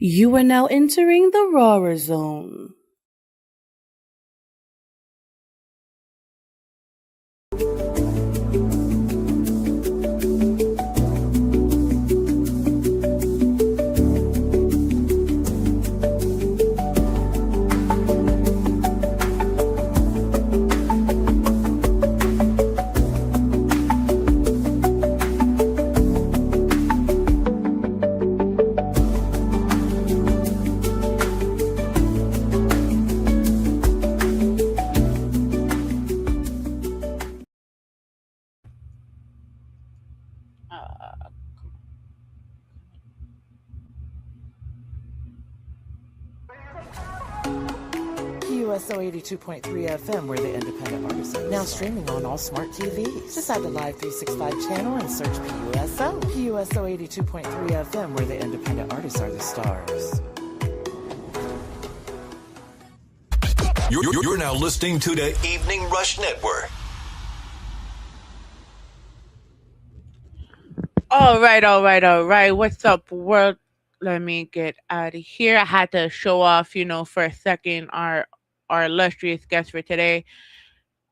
You are now entering the Rawrrzone. USO 82.3 FM, where the independent artists are now streaming on all smart TVs. Just add the Live 365 channel and search PUSO. PUSO 82.3 FM, where the independent artists are the stars. You're now listening to the Evening Rush Network. All right. What's up, world? Let me get out of here. I had to show off, for a second, our illustrious guest for today.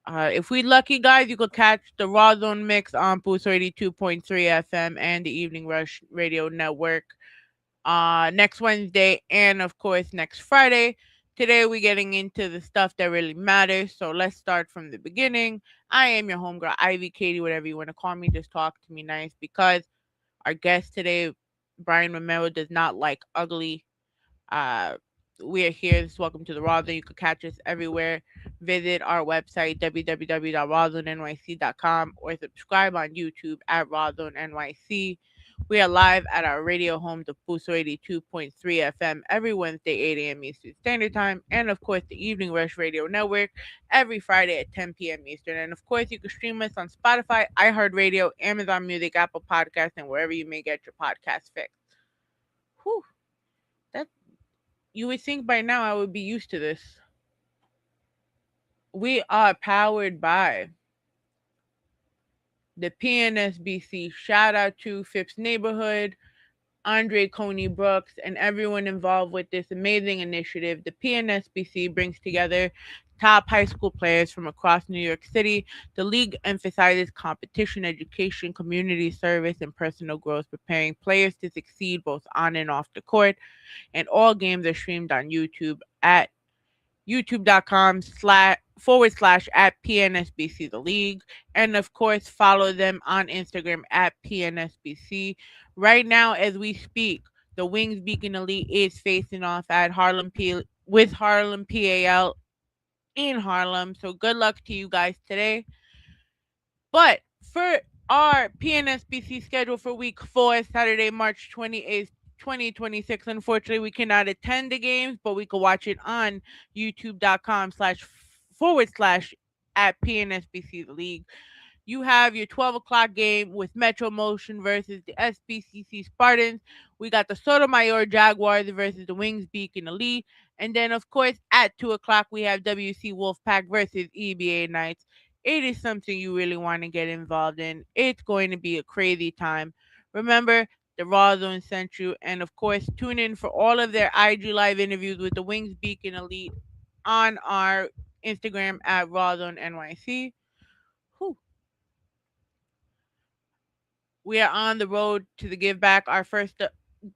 If we lucky, guys, you could catch the Rawrrzone mix on Boost 82.3 FM and the Evening Rush Radio Network next Wednesday and, of course, next Friday. Today, we're getting into the stuff that really matters. So let's start from the beginning. I am your homegirl, Ivy, Katie, whatever you want to call me. Just talk to me nice because our guest today, Brian Romero, does not like ugly. Uh, we are here. Welcome to the Rawrrzone. You can catch us everywhere. Visit our website, www.rawrzonenyc.com, or subscribe on YouTube at Rawrrzone NYC. We are live at our radio home, the Booster 82.3 FM, every Wednesday, 8 a.m. Eastern Standard Time, and of course, the Evening Rush Radio Network every Friday at 10 p.m. Eastern. And of course, you can stream us on Spotify, iHeartRadio, Amazon Music, Apple Podcasts, and wherever you may get your podcast fix. Whew. That You would think by now I would be used to this. We are powered by the PNSBC. Shout out to Phipps Neighborhood, Andre Coney Brooks, and everyone involved with this amazing initiative. The PNSBC brings together top high school players from across New York City. The league emphasizes competition, education, community service, and personal growth, preparing players to succeed both on and off the court. And all games are streamed on YouTube at youtube.com// at PNSBC the league. And of course, follow them on Instagram at PNSBC. Right now, as we speak, the Wings Beacon Elite is facing off at with Harlem PAL in Harlem. So good luck to you guys today. But for our PNSBC schedule for week 4, Saturday, March 28th, 2026. Unfortunately, we cannot attend the games, but we can watch it on youtube.com// at PNSBC the league. You have your 12 o'clock game with Metro Motion versus the SBCC Spartans. We got the Sotomayor Jaguars versus the Wings Beacon Elite. And then, of course, at 2 o'clock, we have WC Wolfpack versus EBA Knights. It is something you really want to get involved in. It's going to be a crazy time. Remember, the Rawrrzone sent you. And, of course, tune in for all of their IG Live interviews with the Wings Beacon Elite on our Instagram at Rawrrzone NYC. Whew. We are on the road to the Give Back. Our first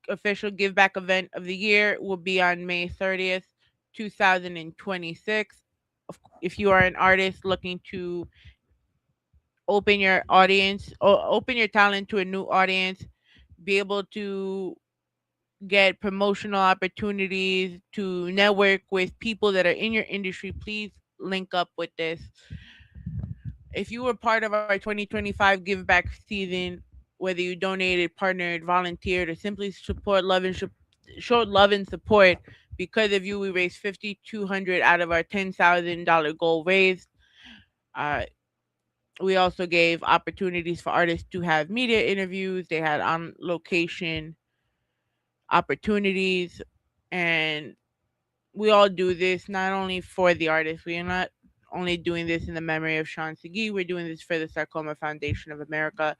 official Give Back event of the year will be on May 30th, 2026. If you are an artist looking to open your audience or open your talent to a new audience, be able to get promotional opportunities, to network with people that are in your industry, please link up with this. If you were part of our 2025 Give Back season, whether you donated, partnered, volunteered, or simply showed love and support, because of you, we raised $5,200 out of our $10,000 goal raised. We also gave opportunities for artists to have media interviews. They had on location opportunities, and we all do this not only for the artists. We are not only doing this in the memory of Sean Segui. We're doing this for the Sarcoma Foundation of America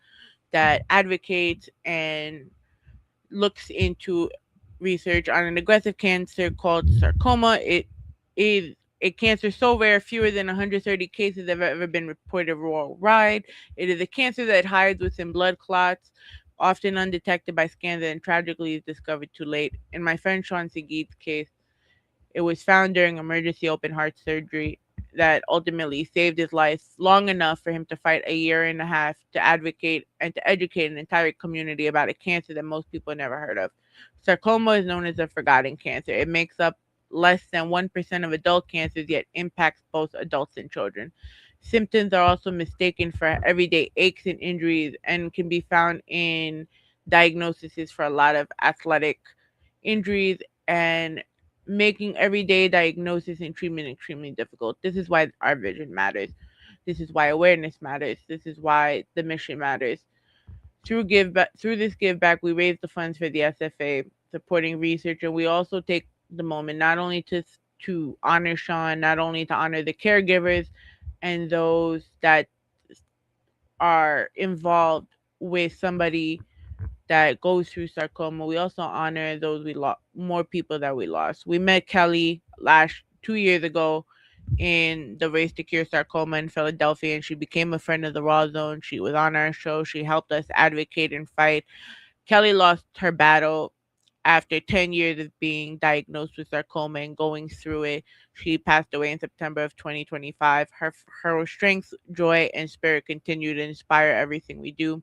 that advocates and looks into research on an aggressive cancer called sarcoma. It is a cancer so rare, fewer than 130 cases have ever been reported worldwide. It is a cancer that hides within blood clots, often undetected by scans, and tragically is discovered too late. In my friend Sean Seguid's case, it was found during emergency open heart surgery that ultimately saved his life long enough for him to fight a year and a half to advocate and to educate an entire community about a cancer that most people never heard of. Sarcoma is known as a forgotten cancer. It makes up less than 1% of adult cancers, yet impacts both adults and children. Symptoms are also mistaken for everyday aches and injuries and can be found in diagnoses for a lot of athletic injuries and making everyday diagnosis and treatment extremely difficult. This is why our vision matters. This is why awareness matters. This is why the mission matters. Through this give back, we raise the funds for the SFA, supporting research, and we also take the moment not only to honor Sean, not only to honor the caregivers and those that are involved with somebody that goes through sarcoma. We also honor those we lost, more people that we lost. We met Kelly 2 years ago in the Race to Cure Sarcoma in Philadelphia, and she became a friend of the Rawrrzone. She was on our show. She helped us advocate and fight. Kelly lost her battle after 10 years of being diagnosed with sarcoma and going through it. She passed away in September of 2025. Her strength, joy, and spirit continue to inspire everything we do.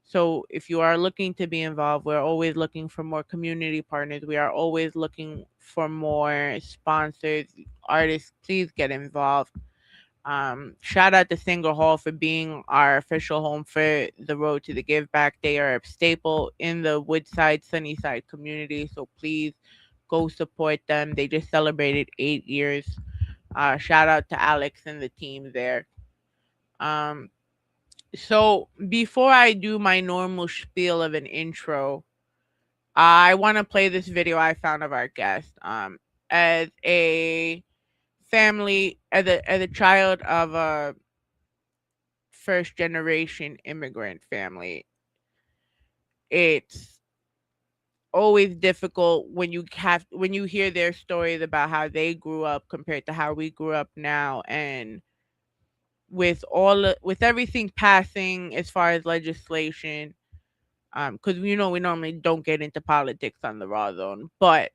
So if you are looking to be involved, we're always looking for more community partners. We are always looking for more sponsors, artists. Please get involved. Shout out to Singer Hall for being our official home for the Road to the Give Back. They are a staple in the Woodside, Sunnyside community. So please go support them. They just celebrated 8 years. Shout out to Alex and the team there. So before I do my normal spiel of an intro, I want to play this video I found of our guest. As a family, as a child of a first generation immigrant family, it's always difficult when you hear their stories about how they grew up compared to how we grew up now, and with everything passing as far as legislation, because we normally don't get into politics on the Rawrrzone, but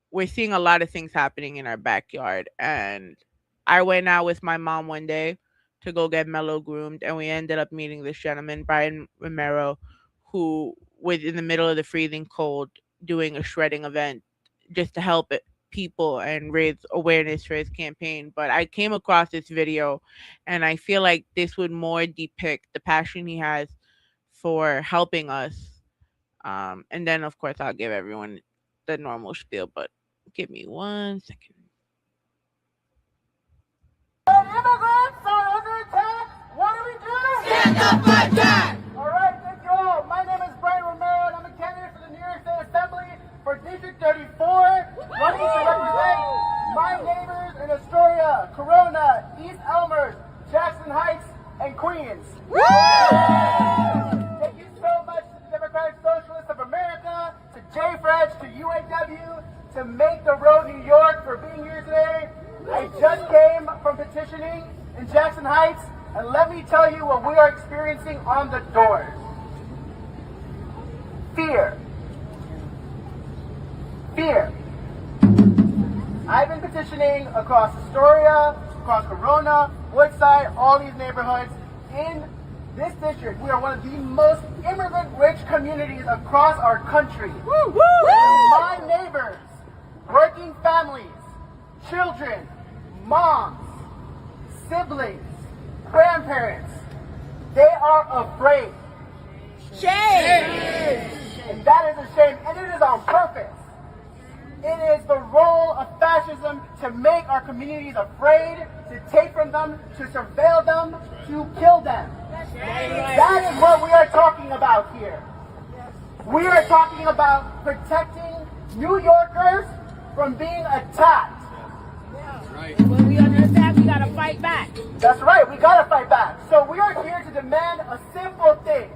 we're seeing a lot of things happening in our backyard. And I went out with my mom one day to go get mellow groomed, and we ended up meeting this gentleman, Brian Romero, who was in the middle of the freezing cold doing a shredding event just to help people and raise awareness for his campaign. But I came across this video, and I feel like this would more depict the passion he has for helping us. And then, of course, I'll give everyone the normal spiel, but give me 1 second. Immigrants are under attack. What do we do? Stand up, fight back. All right, thank you all. My name is Brian Romero, and I'm a candidate for the New York State Assembly for District 34, running to represent my neighbors in Astoria, Corona, East Elmhurst, Jackson Heights, and Queens. Thank you so much to the Democratic Socialists of America, to JFRED, to UAW, to Make the Road New York for being here today. I just came from petitioning in Jackson Heights, and let me tell you what we are experiencing on the doors. Fear. Fear. I've been petitioning across Astoria, across Corona, Woodside, all these neighborhoods. In this district, we are one of the most immigrant-rich communities across our country. My neighbors, working families, children, moms, siblings, grandparents, they are afraid. Shame! And that is a shame, and it is on purpose. It is the role of fascism to make our communities afraid, to take from them, to surveil them, to kill them. That is what we are talking about here. We are talking about protecting New Yorkers from being attacked. And when we under attack, we gotta fight back. That's right, we gotta fight back. So we are here to demand a simple thing.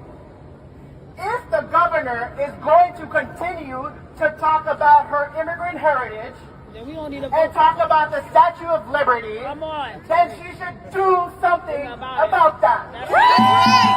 If the governor governor is going to continue to talk about her immigrant heritage Then we don't need to and vote. talk about the Statue of Liberty, Come on. then she should do something about that. That's right.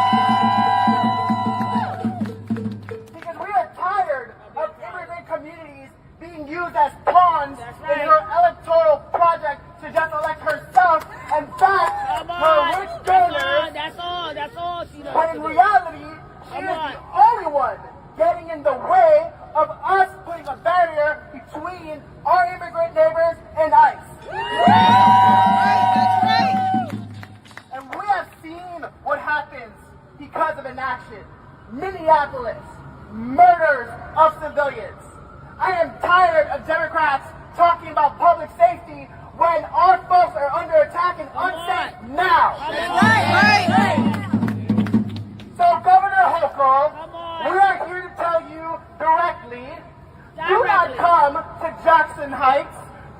Because we are tired of immigrant communities being used as pawns That's in right. her electoral project to just elect herself and back Come her on. rich donors. That's all. That's all she does. But in reality, she Come is on. the only one getting in the way of us putting a barrier between our immigrant neighbors and ICE. And we have seen what happens because of inaction. Minneapolis, murders of civilians. I am tired of Democrats talking about public safety when our folks are under attack and unsafe now. So Governor Hochul, we are here to tell you directly, do not come to Jackson Heights,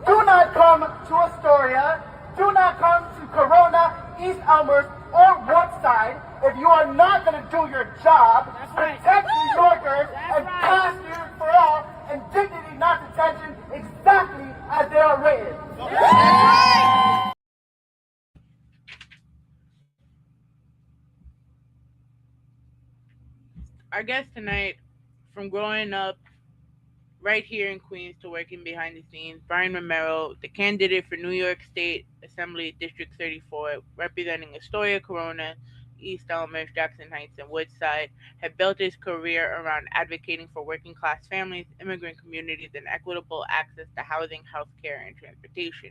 do not come to Astoria, do not come to Corona, East Elmhurst, or Woodside if you are not going to do your job, That's right. protect New Yorkers, That's and right. pass New York for all, and dignity, not detention, exactly as they are written. Our guest tonight, from growing up right here in Queens to working behind the scenes, Brian Romero, the candidate for New York State Assembly District 34, representing Astoria, Corona, East Elmhurst, Jackson Heights, and Woodside, had built his career around advocating for working class families, immigrant communities, and equitable access to housing, healthcare, and transportation.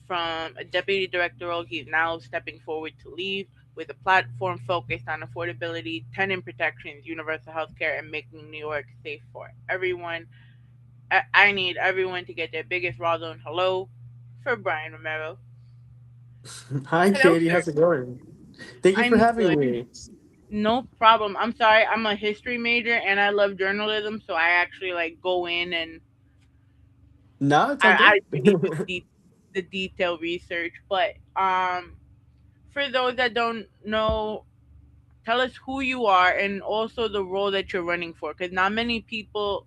From a deputy director role, he's now stepping forward to lead with a platform focused on affordability, tenant protections, universal healthcare, and making New York safe for everyone. I need everyone to get their biggest Rawrrzone hello for Brian Romero. Hi, Hello, Katie. sir. How's it going? Thank you for I'm having good. me. No problem. I'm sorry. I'm a history major and I love journalism, so I actually like go in and No, it's all I do good. the detailed research. But for those that don't know, tell us who you are and also the role that you're running for, because not many people,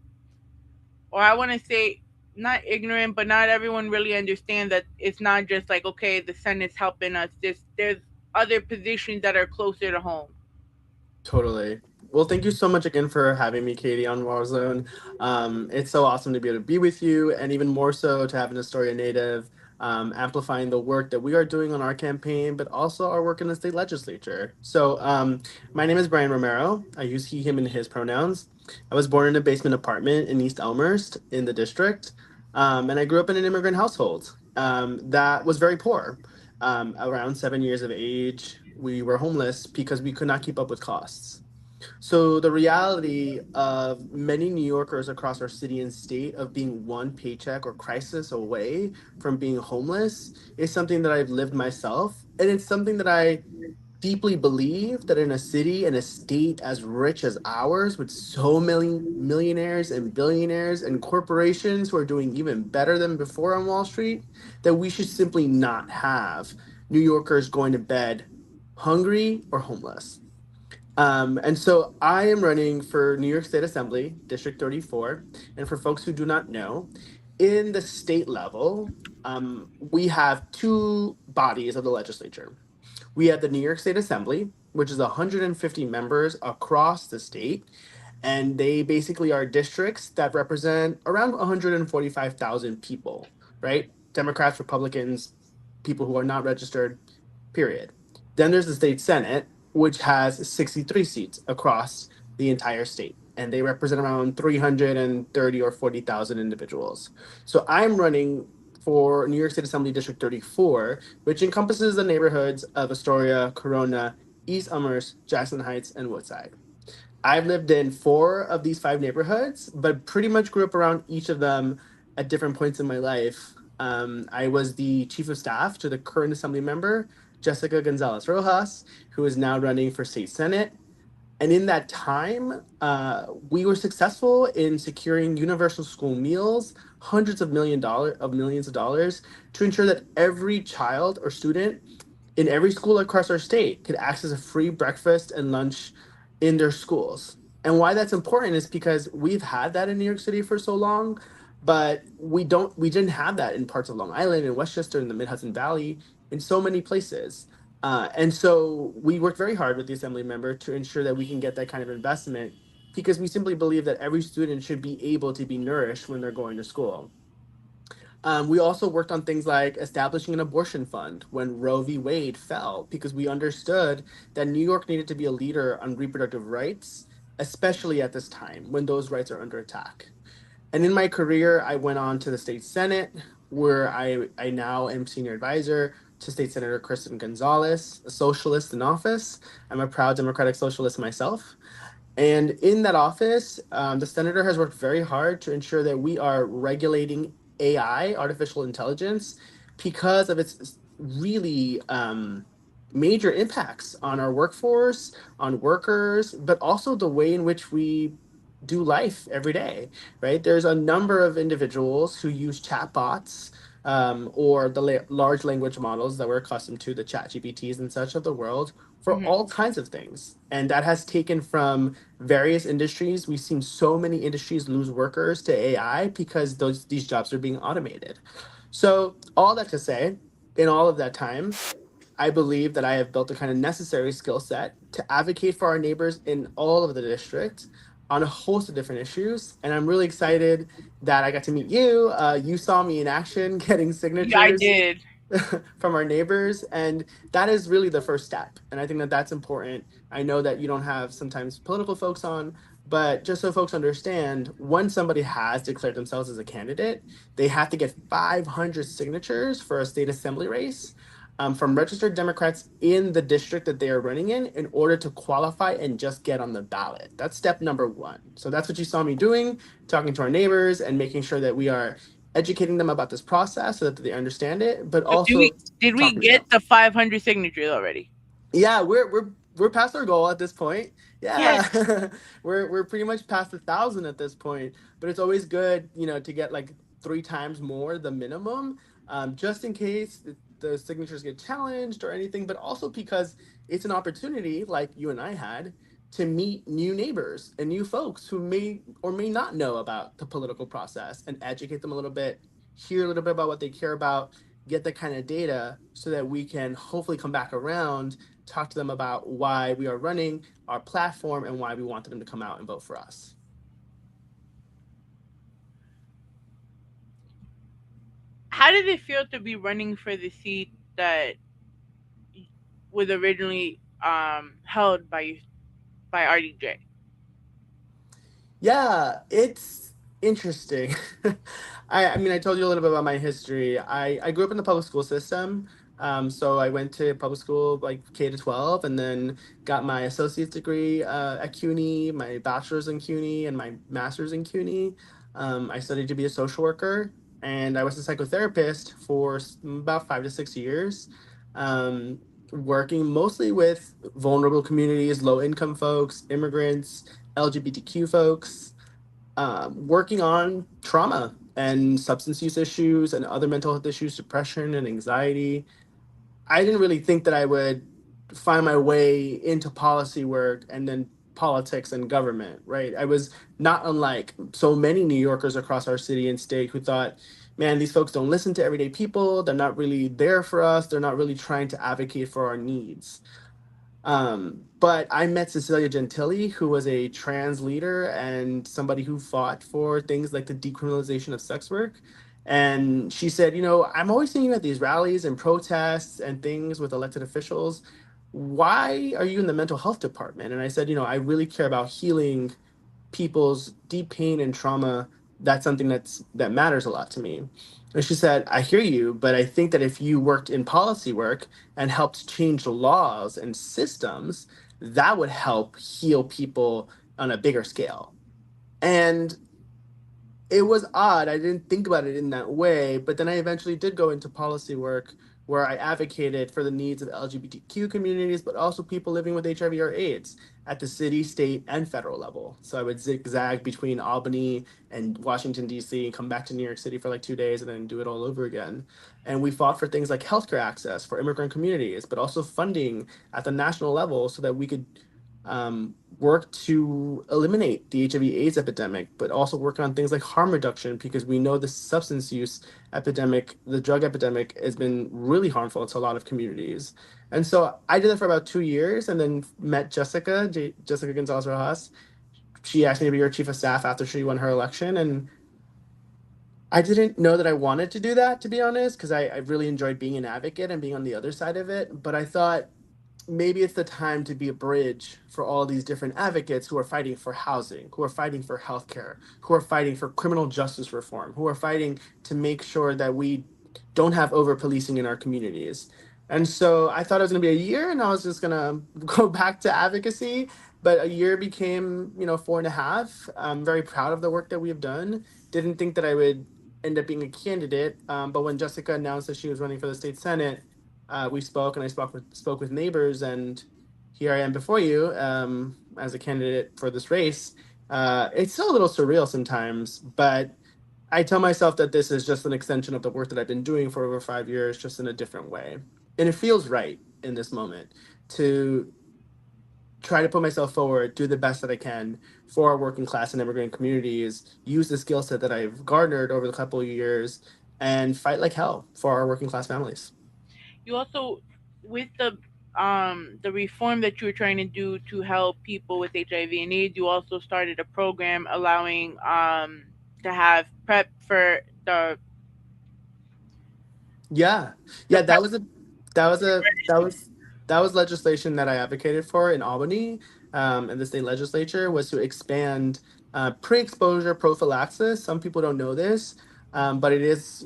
or I want to say not ignorant, but not everyone really understands that it's not just like, okay, the Senate's helping us. There's other positions that are closer to home. Totally. Well, thank you so much again for having me, Katie, on Rawrrzone. It's so awesome to be able to be with you, and even more so to have an Astoria native amplifying the work that we are doing on our campaign, but also our work in the state legislature. So, my name is Brian Romero. I use he, him, and his pronouns. I was born in a basement apartment in East Elmhurst in the district, and I grew up in an immigrant household that was very poor. Around 7 years of age, we were homeless because we could not keep up with costs. So the reality of many New Yorkers across our city and state of being one paycheck or crisis away from being homeless is something that I've lived myself. And it's something that I deeply believe that in a city and a state as rich as ours, with so many millionaires and billionaires and corporations who are doing even better than before on Wall Street, that we should simply not have New Yorkers going to bed hungry or homeless. And so I am running for New York State Assembly, District 34. And for folks who do not know, in the state level, we have two bodies of the legislature. We have the New York State Assembly, which is 150 members across the state. And they basically are districts that represent around 145,000 people, right? Democrats, Republicans, people who are not registered, period. Then there's the state Senate, which has 63 seats across the entire state. And they represent around 330 or 40,000 individuals. So I'm running for New York State Assembly District 34, which encompasses the neighborhoods of Astoria, Corona, East Elmhurst, Jackson Heights, and Woodside. I've lived in 4 of these 5 neighborhoods, but pretty much grew up around each of them at different points in my life. I was the chief of staff to the current assembly member, Jessica Gonzalez Rojas, who is now running for state senate. And in that time, we were successful in securing universal school meals, hundreds of millions of dollars, to ensure that every child or student in every school across our state could access a free breakfast and lunch in their schools. And why that's important is because we've had that in New York City for so long, but we didn't have that in parts of Long Island and Westchester and the Mid Hudson Valley, in so many places. And so we worked very hard with the assembly member to ensure that we can get that kind of investment, because we simply believe that every student should be able to be nourished when they're going to school. We also worked on things like establishing an abortion fund when Roe v. Wade fell, because we understood that New York needed to be a leader on reproductive rights, especially at this time when those rights are under attack. And in my career, I went on to the state Senate, where I now am senior advisor to State Senator Kristen Gonzalez, a socialist in office. I'm a proud Democratic socialist myself. And in that office, the senator has worked very hard to ensure that we are regulating AI, artificial intelligence, because of its really major impacts on our workforce, on workers, but also the way in which we do life every day, right? There's a number of individuals who use chatbots, or the large language models that we're accustomed to, the chat GPTs and such of the world, for Mhm. all kinds of things. And that has taken from various industries. We've seen so many industries lose workers to AI because these jobs are being automated. So all that to say, in all of that time, I believe that I have built a kind of necessary skill set to advocate for our neighbors in all of the district on a host of different issues. And I'm really excited that I got to meet you. You saw me in action getting Yeah, I signatures did. from our neighbors. And that is really the first step. And I think that that's important. I know that you don't have sometimes political folks on, but just so folks understand, when somebody has declared themselves as a candidate, they have to get 500 signatures for a state assembly race, from registered Democrats in the district that they are running in order to qualify and just get on the ballot. That's step number one. So that's what you saw me doing, talking to our neighbors and making sure that we are educating them about this process so that they understand it, but So also did we talking to get them. the 500 signatures already? Yeah, we're past our goal at this point. Yes. Yeah, we're pretty much past 1,000 at this point. But it's always good, to get like 3 times more the minimum, just in case the signatures get challenged or anything. But also because it's an opportunity, like you and I had, to meet new neighbors and new folks who may or may not know about the political process, and educate them a little bit, hear a little bit about what they care about, get that kind of data so that we can hopefully come back around, talk to them about why we are running our platform and why we want them to come out and vote for us. How did it feel to be running for the seat that was originally held by RDJ? Yeah, it's interesting. I mean, I told you a little bit about my history. I grew up in the public school system. So I went to public school like K to 12, and then got my associate's degree at CUNY, my bachelor's in CUNY, and my master's in CUNY. I studied to be a social worker, and I was a psychotherapist for about 5 to 6 years, working mostly with vulnerable communities, low income folks, immigrants, LGBTQ folks, working on trauma and substance use issues and other mental health issues, depression and anxiety. I didn't really think that I would find my way into policy work and then politics and government, right? I was not unlike so many New Yorkers across our city and state who thought, man, these folks don't listen to everyday people. They're not really there for us. They're not really trying to advocate for our needs. But I met Cecilia Gentili, who was a trans leader and somebody who fought for things like the decriminalization of sex work. And she said, I'm always seeing you at these rallies and protests and things with elected officials. Why are you in the mental health department? And I said, I really care about healing people's deep pain and trauma. That's something that matters a lot to me. And she said, I hear you, but I think that if you worked in policy work and helped change laws and systems, that would help heal people on a bigger scale. And it was odd. I didn't think about it in that way, but then I eventually did go into policy work where I advocated for the needs of LGBTQ communities, but also people living with HIV or AIDS at the city, state, and federal level. So I would zigzag between Albany and Washington, D.C., and come back to New York City for like 2 days and then do it all over again. And we fought for things like healthcare access for immigrant communities, but also funding at the national level so that we could work to eliminate the HIV/AIDS epidemic, but also work on things like harm reduction because we know the substance use epidemic, the drug epidemic, has been really harmful to a lot of communities. And so I did that for about 2 years, and then met Jessica Gonzalez Rojas. She asked me to be her chief of staff after she won her election, and I didn't know that I wanted to do that, to be honest, because I really enjoyed being an advocate and being on the other side of it. But I thought maybe it's the time to be a bridge for all these different advocates who are fighting for housing, who are fighting for healthcare, who are fighting for criminal justice reform, who are fighting to make sure that we don't have over policing in our communities. And so I thought it was going to be a year and I was just going to go back to advocacy. But a year became, 4.5. I'm very proud of the work that we have done. Didn't think that I would end up being a candidate. But when Jessica announced that she was running for the state Senate, we spoke, and I spoke with neighbors, and here I am before you as a candidate for this race. It's still a little surreal sometimes, but I tell myself that this is just an extension of the work that I've been doing for over 5 years, just in a different way. And it feels right in this moment to try to put myself forward, do the best that I can for our working class and immigrant communities, use the skill set that I've garnered over the couple of years, and fight like hell for our working class families. You also, with the reform that you were trying to do to help people with HIV and AIDS, you also started a program allowing to have prep for Yeah, the yeah, prep. that was legislation that I advocated for in Albany, in the state legislature, was to expand pre-exposure prophylaxis. Some people don't know this, but it is,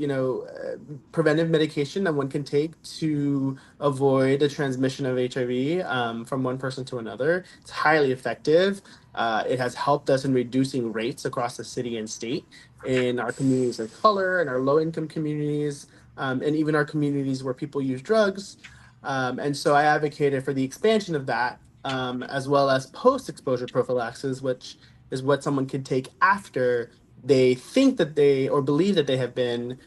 preventive medication that one can take to avoid the transmission of HIV from one person to another. It's highly effective. It has helped us in reducing rates across the city and state in our communities of color and our low-income communities, and even our communities where people use drugs. And so I advocated for the expansion of that, as well as post-exposure prophylaxis, which is what someone can take after they think that they or believe that they have been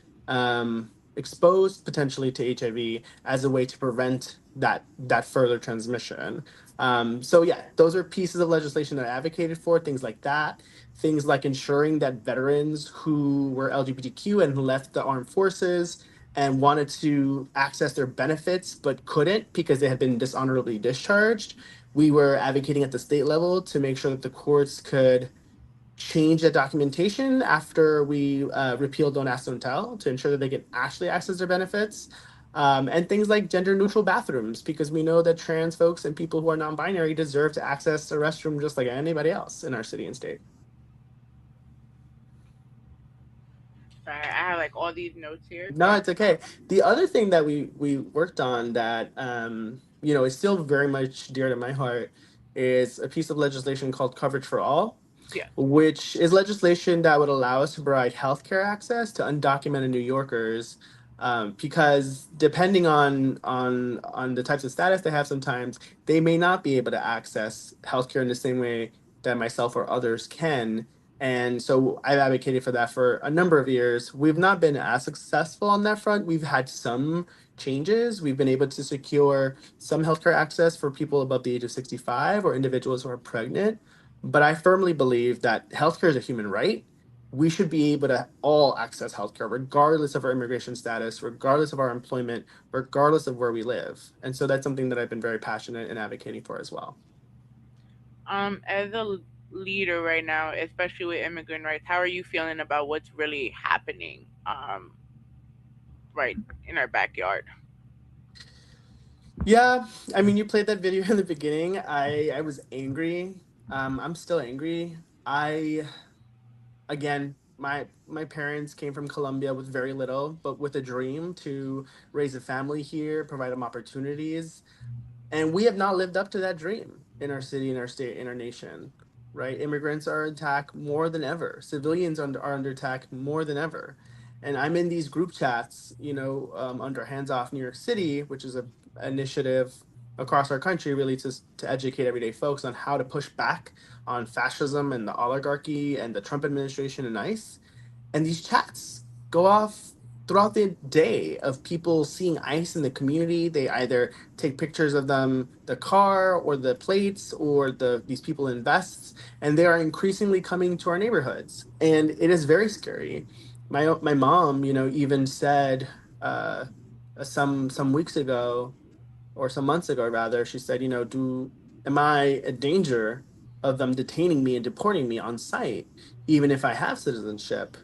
exposed potentially to HIV, as a way to prevent that further transmission. So yeah, those are pieces of legislation that I advocated for, things like that. Things like ensuring that veterans who were LGBTQ and who left the armed forces and wanted to access their benefits but couldn't because they had been dishonorably discharged, we were advocating at the state level to make sure that the courts could change the documentation after we repealed Don't Ask, Don't Tell, to ensure that they can actually access their benefits. And things like gender neutral bathrooms, because we know that trans folks and people who are non binary deserve to access a restroom just like anybody else in our city and state. Sorry, I have like all these notes here. No, it's okay. The other thing that we worked on that is still very much dear to my heart is a piece of legislation called Coverage for All, Yeah. which is legislation that would allow us to provide healthcare access to undocumented New Yorkers, because depending on the types of status they have, sometimes they may not be able to access healthcare in the same way that myself or others can. And so I've advocated for that for a number of years. We've not been as successful on that front. We've had some changes. We've been able to secure some healthcare access for people above the age of 65 or individuals who are pregnant. But I firmly believe that healthcare is a human right. We should be able to all access healthcare, regardless of our immigration status, regardless of our employment, regardless of where we live. And so that's something that I've been very passionate in advocating for as well. As a leader right now, especially with immigrant rights, how are you feeling about what's really happening right in our backyard? Yeah, I mean, you played that video in the beginning. I was angry. I'm still angry. I again, my parents came from Colombia with very little, but with a dream to raise a family here, provide them opportunities. And we have not lived up to that dream in our city, in our state, in our nation, right? Immigrants are under attack more than ever. Civilians are under attack more than ever. And I'm in these group chats, under Hands Off New York City, which is a initiative across our country, really to educate everyday folks on how to push back on fascism and the oligarchy and the Trump administration and ICE. And these chats go off throughout the day of people seeing ICE in the community. They either take pictures of them, the car or the plates or these people in vests, and they are increasingly coming to our neighborhoods. And it is very scary. My mom, even said some weeks ago, or some months ago rather, she said, am I a danger of them detaining me and deporting me on site, even if I have citizenship?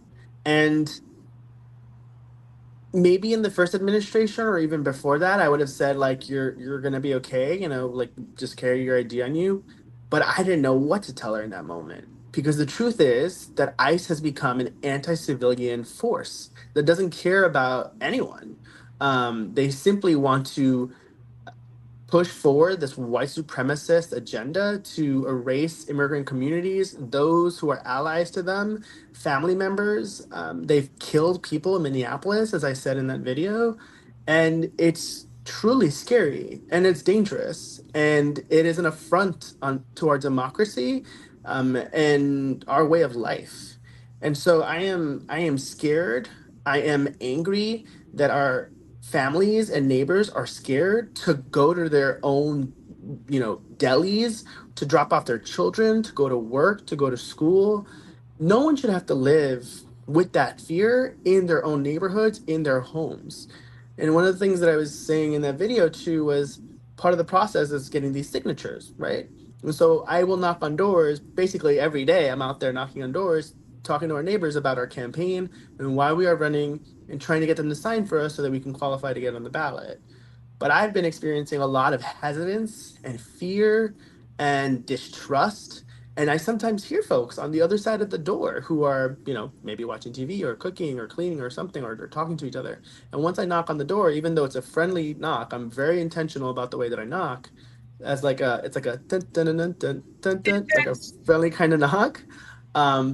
And maybe in the first administration or even before that, I would have said like you're gonna be okay, like just carry your ID on you. But I didn't know what to tell her in that moment. Because the truth is that ICE has become an anti-civilian force that doesn't care about anyone. They simply want to push forward this white supremacist agenda to erase immigrant communities, those who are allies to them, family members. They've killed people in Minneapolis, as I said in that video. And it's truly scary and it's dangerous. And it is an affront to our democracy and our way of life. And so I am scared. I am angry that our families and neighbors are scared to go to their own, delis, to drop off their children, to go to work, to go to school. No one should have to live with that fear in their own neighborhoods, in their homes. And one of the things that I was saying in that video too was part of the process is getting these signatures, right? And so I will knock on doors basically every day. I'm out there knocking on doors, talking to our neighbors about our campaign and why we are running and trying to get them to sign for us so that we can qualify to get on the ballot. But I've been experiencing a lot of hesitance and fear and distrust. And I sometimes hear folks on the other side of the door who are, maybe watching TV or cooking or cleaning or something, or they're talking to each other. And once I knock on the door, even though it's a friendly knock, I'm very intentional about the way that I knock. It's like a dun, dun, dun, dun, dun, dun, dun, like a friendly kind of knock.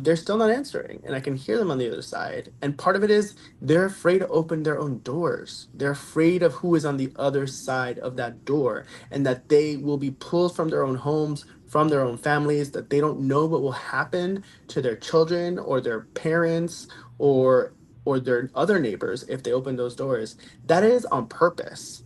They're still not answering, and I can hear them on the other side. And part of it is they're afraid to open their own doors. They're afraid of who is on the other side of that door, and that they will be pulled from their own homes, from their own families, that they don't know what will happen to their children or their parents or their other neighbors if they open those doors. That is on purpose.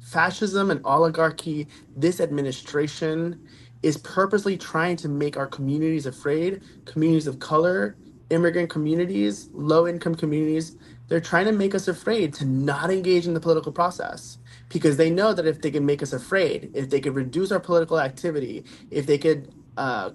Fascism and oligarchy, this administration is purposely trying to make our communities afraid, communities of color, immigrant communities, low income communities. They're trying to make us afraid to not engage in the political process because they know that if they can make us afraid, if they could reduce our political activity, if they could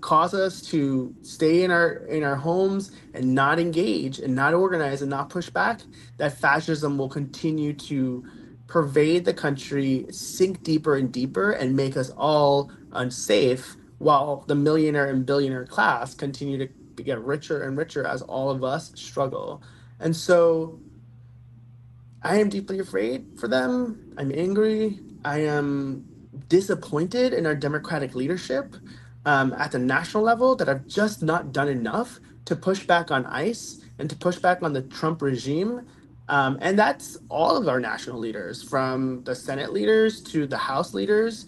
cause us to stay in our homes and not engage and not organize and not push back, that fascism will continue to pervade the country, sink deeper and deeper, and make us all unsafe while the millionaire and billionaire class continue to get richer and richer as all of us struggle. And so I am deeply afraid for them. I'm angry. I am disappointed in our Democratic leadership at the national level that have just not done enough to push back on ICE and to push back on the Trump regime. And that's all of our national leaders, from the Senate leaders to the House leaders.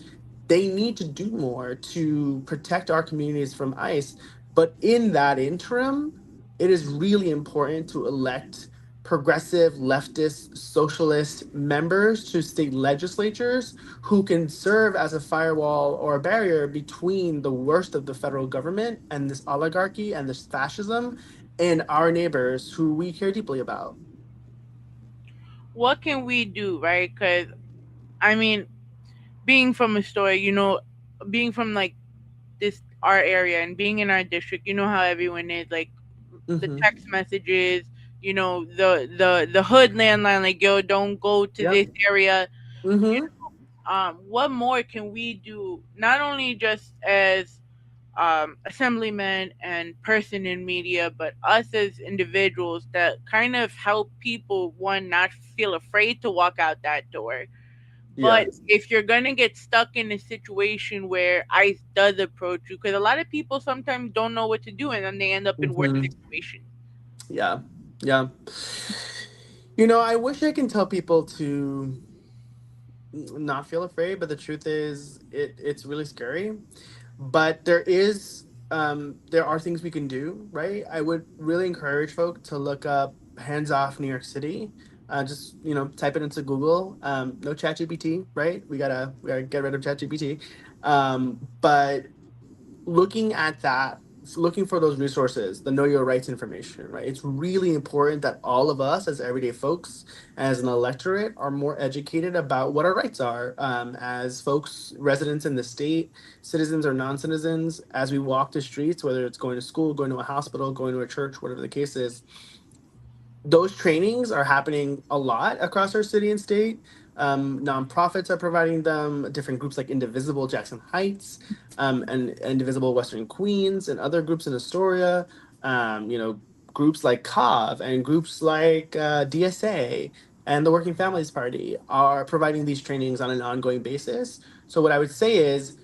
They need to do more to protect our communities from ICE. But in that interim, it is really important to elect progressive, leftist, socialist members to state legislatures who can serve as a firewall or a barrier between the worst of the federal government and this oligarchy and this fascism and our neighbors who we care deeply about. What can we do, right? Because, I mean, being from Astoria, being from like our area and being in our district, you know how everyone is like the Mm-hmm. text messages, the hood landline, like, yo, don't go to Yep. this area. Mm-hmm. What more can we do, not only just as assemblymen and person in media, but us as individuals that kind of help people, one, not feel afraid to walk out that door. Yeah. But if you're gonna get stuck in a situation where ICE does approach you, because a lot of people sometimes don't know what to do, and then they end up in worse Mm-hmm. situations. Yeah. Yeah. I wish I can tell people to not feel afraid, but the truth is it's really scary. But there are things we can do, right? I would really encourage folk to look up Hands Off New York City. Just type it into Google. No ChatGPT, right? We gotta get rid of ChatGPT. But looking at that, looking for those resources, the know your rights information, right? It's really important that all of us as everyday folks, as an electorate, are more educated about what our rights are, as folks, residents in the state, citizens or non-citizens, as we walk the streets, whether it's going to school, going to a hospital, going to a church, whatever the case is. Those trainings are happening a lot across our city and state. Nonprofits are providing them, different groups like Indivisible Jackson Heights, and Indivisible Western Queens, and other groups in Astoria, groups like COV and groups like DSA and the Working Families Party are providing these trainings on an ongoing basis. So what I would say is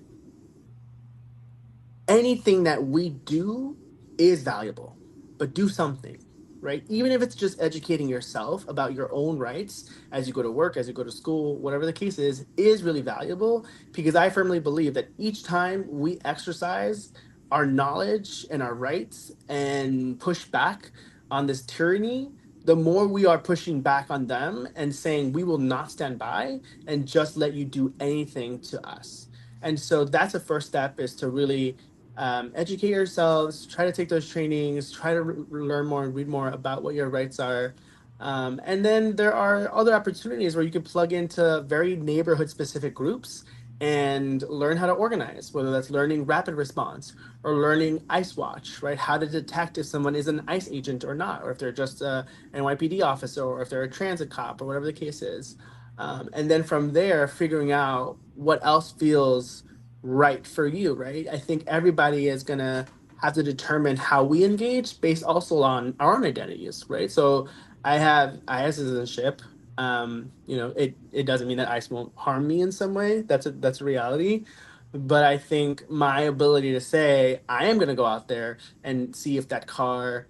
anything that we do is valuable, but do something, right? Even if it's just educating yourself about your own rights as you go to work, as you go to school, whatever the case is really valuable, because I firmly believe that each time we exercise our knowledge and our rights and push back on this tyranny, the more we are pushing back on them and saying we will not stand by and just let you do anything to us. And so that's the first step, is to really educate yourselves, try to take those trainings, try to learn more and read more about what your rights are. And then there are other opportunities where you can plug into very neighborhood specific groups and learn how to organize, whether that's learning rapid response or learning ICE Watch, right? How to detect if someone is an ICE agent or not, or if they're just a NYPD officer, or if they're a transit cop, or whatever the case is. And then from there, figuring out what else feels right for you, right? I think everybody is gonna have to determine how we engage based also on our own identities, right? So I have citizenship. It doesn't mean that ICE won't harm me in some way. That's a reality. But I think my ability to say I am gonna go out there and see if that car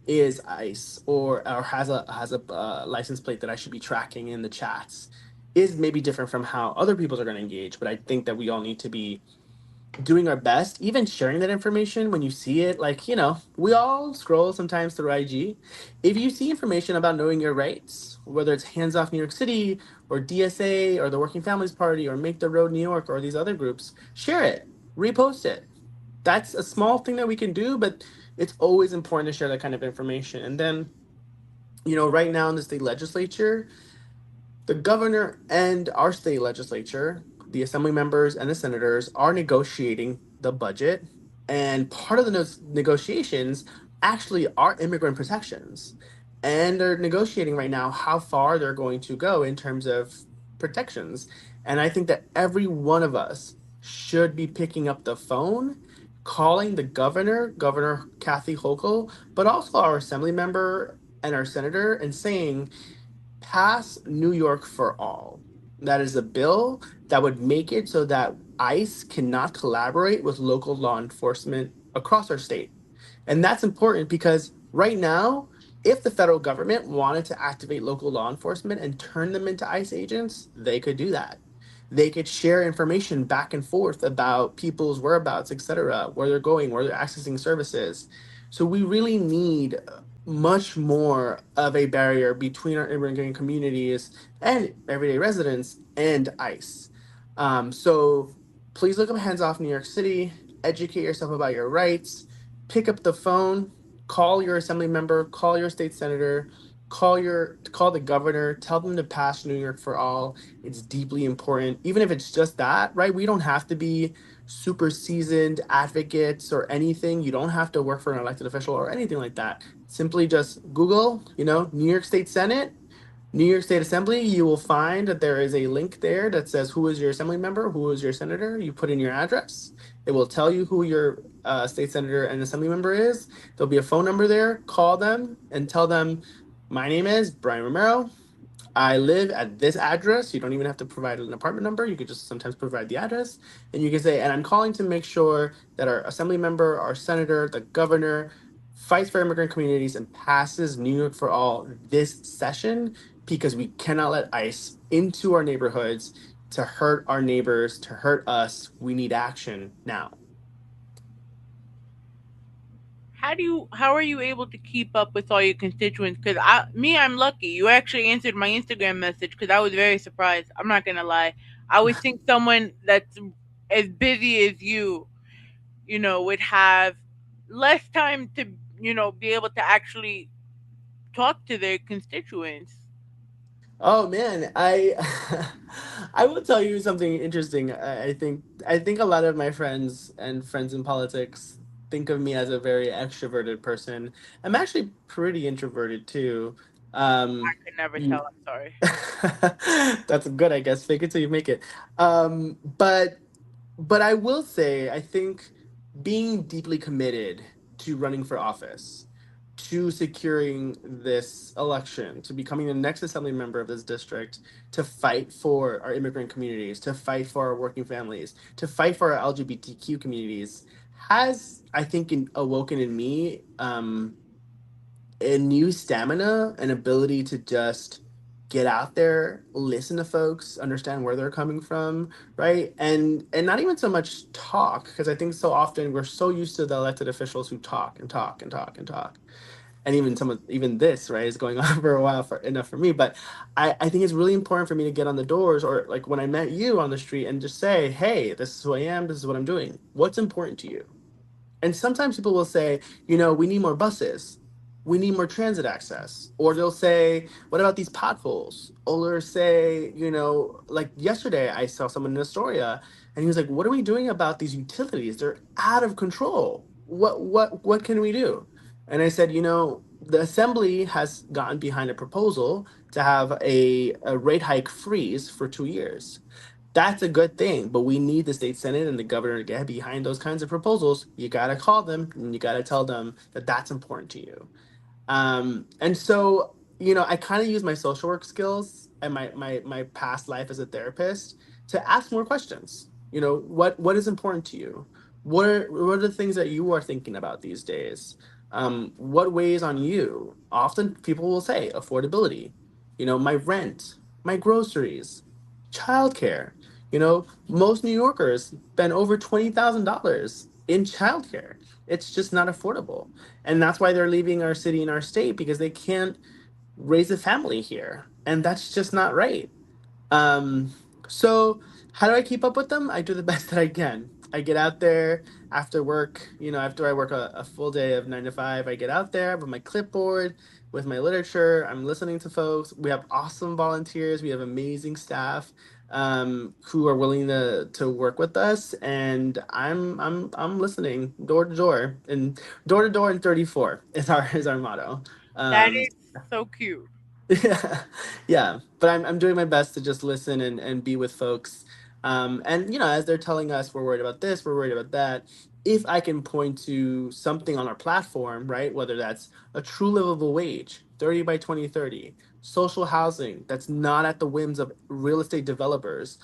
is ICE, or has a license plate that I should be tracking in the chats, is maybe different from how other people are going to engage. But I think that we all need to be doing our best, even sharing that information when you see it. Like, we all scroll sometimes through IG. If you see information about knowing your rights, whether it's Hands Off New York City or DSA or the Working Families Party or Make the Road New York or these other groups, share it, repost it. That's a small thing that we can do, but it's always important to share that kind of information. And then, right now in the state legislature, the governor and our state legislature, the assembly members and the senators, are negotiating the budget. And part of the negotiations actually are immigrant protections. And they're negotiating right now how far they're going to go in terms of protections. And I think that every one of us should be picking up the phone, calling the governor, Governor Kathy Hochul, but also our assembly member and our senator, and saying, pass New York for All. That is a bill that would make it so that ICE cannot collaborate with local law enforcement across our state. And that's important because right now, if the federal government wanted to activate local law enforcement and turn them into ICE agents, they could do that. They could share information back and forth about people's whereabouts, et cetera, where they're going, where they're accessing services. So we really need much more of a barrier between our immigrant communities and everyday residents and ICE. So please look up Hands Off New York City, educate yourself about your rights, pick up the phone, call your assembly member, call your state senator, call the governor, tell them to pass New York for All. It's deeply important, even if it's just that, right? We don't have to be super seasoned advocates or anything. You don't have to work for an elected official or anything like that. Simply just Google, New York State Senate, New York State Assembly. You will find that there is a link there that says who is your assembly member, who is your senator. You put in your address. It will tell you who your state senator and assembly member is. There'll be a phone number there. Call them and tell them, my name is Brian Romero. I live at this address. You don't even have to provide an apartment number. You could just sometimes provide the address. And you can say, and I'm calling to make sure that our assembly member, our senator, the governor fights for immigrant communities and passes New York for All this session, because we cannot let ICE into our neighborhoods to hurt our neighbors, to hurt us. We need action now. how are you able to keep up with all your constituents? Because I'm lucky. You actually answered my Instagram message because I was very surprised. I'm not gonna lie. I would think someone that's as busy as you would have less time to, be able to actually talk to their constituents. Oh man, I will tell you something interesting. I think a lot of my friends and friends in politics think of me as a very extroverted person. I'm actually pretty introverted too. I Um, could never tell. you, I'm sorry. that's good, I guess. Fake it till you make it. But I will say, I think being deeply committed to running for office, to securing this election, to becoming the next assembly member of this district, to fight for our immigrant communities, to fight for our working families, to fight for our LGBTQ communities, has, I think, awoken in me a new stamina and ability to just get out there, listen to folks, understand where they're coming from, right? And not even so much talk, because I think so often we're so used to the elected officials who talk and talk and talk and talk. And even this, right, is going on for a while for enough for me. But I think it's really important for me to get on the doors, or like when I met you on the street, and just say, hey, this is who I am, this is what I'm doing. What's important to you? And sometimes people will say, we need more buses. We need more transit access. Or they'll say, what about these potholes? Or they'll say, like yesterday I saw someone in Astoria and he was like, what are we doing about these utilities? They're out of control. What can we do? And I said, the assembly has gotten behind a proposal to have a rate hike freeze for 2 years. That's a good thing, but we need the state senate and the governor to get behind those kinds of proposals. You got to call them and you got to tell them that that's important to you. And so, I kind of use my social work skills and my past life as a therapist to ask more questions. What is important to you? What are the things that you are thinking about these days? What weighs on you? Often people will say affordability, my rent, my groceries, childcare. Most New Yorkers spend over $20,000 in childcare. It's just not affordable. And that's why they're leaving our city and our state, because they can't raise a family here. And that's just not right. Um, so how do I keep up with them? I do the best that I can. I get out there after work, after I work a full day of 9 to 5, I get out there with my clipboard, with my literature. I'm listening to folks. We have awesome volunteers. We have amazing staff who are willing to work with us, and I'm listening door to door and 34 is our motto. That Um, is so cute. yeah, yeah. But I'm doing my best to just listen and be with folks. And as they're telling us we're worried about this, we're worried about that. If I can point to something on our platform, right, whether that's a true livable wage, 30 by 2030, social housing that's not at the whims of real estate developers,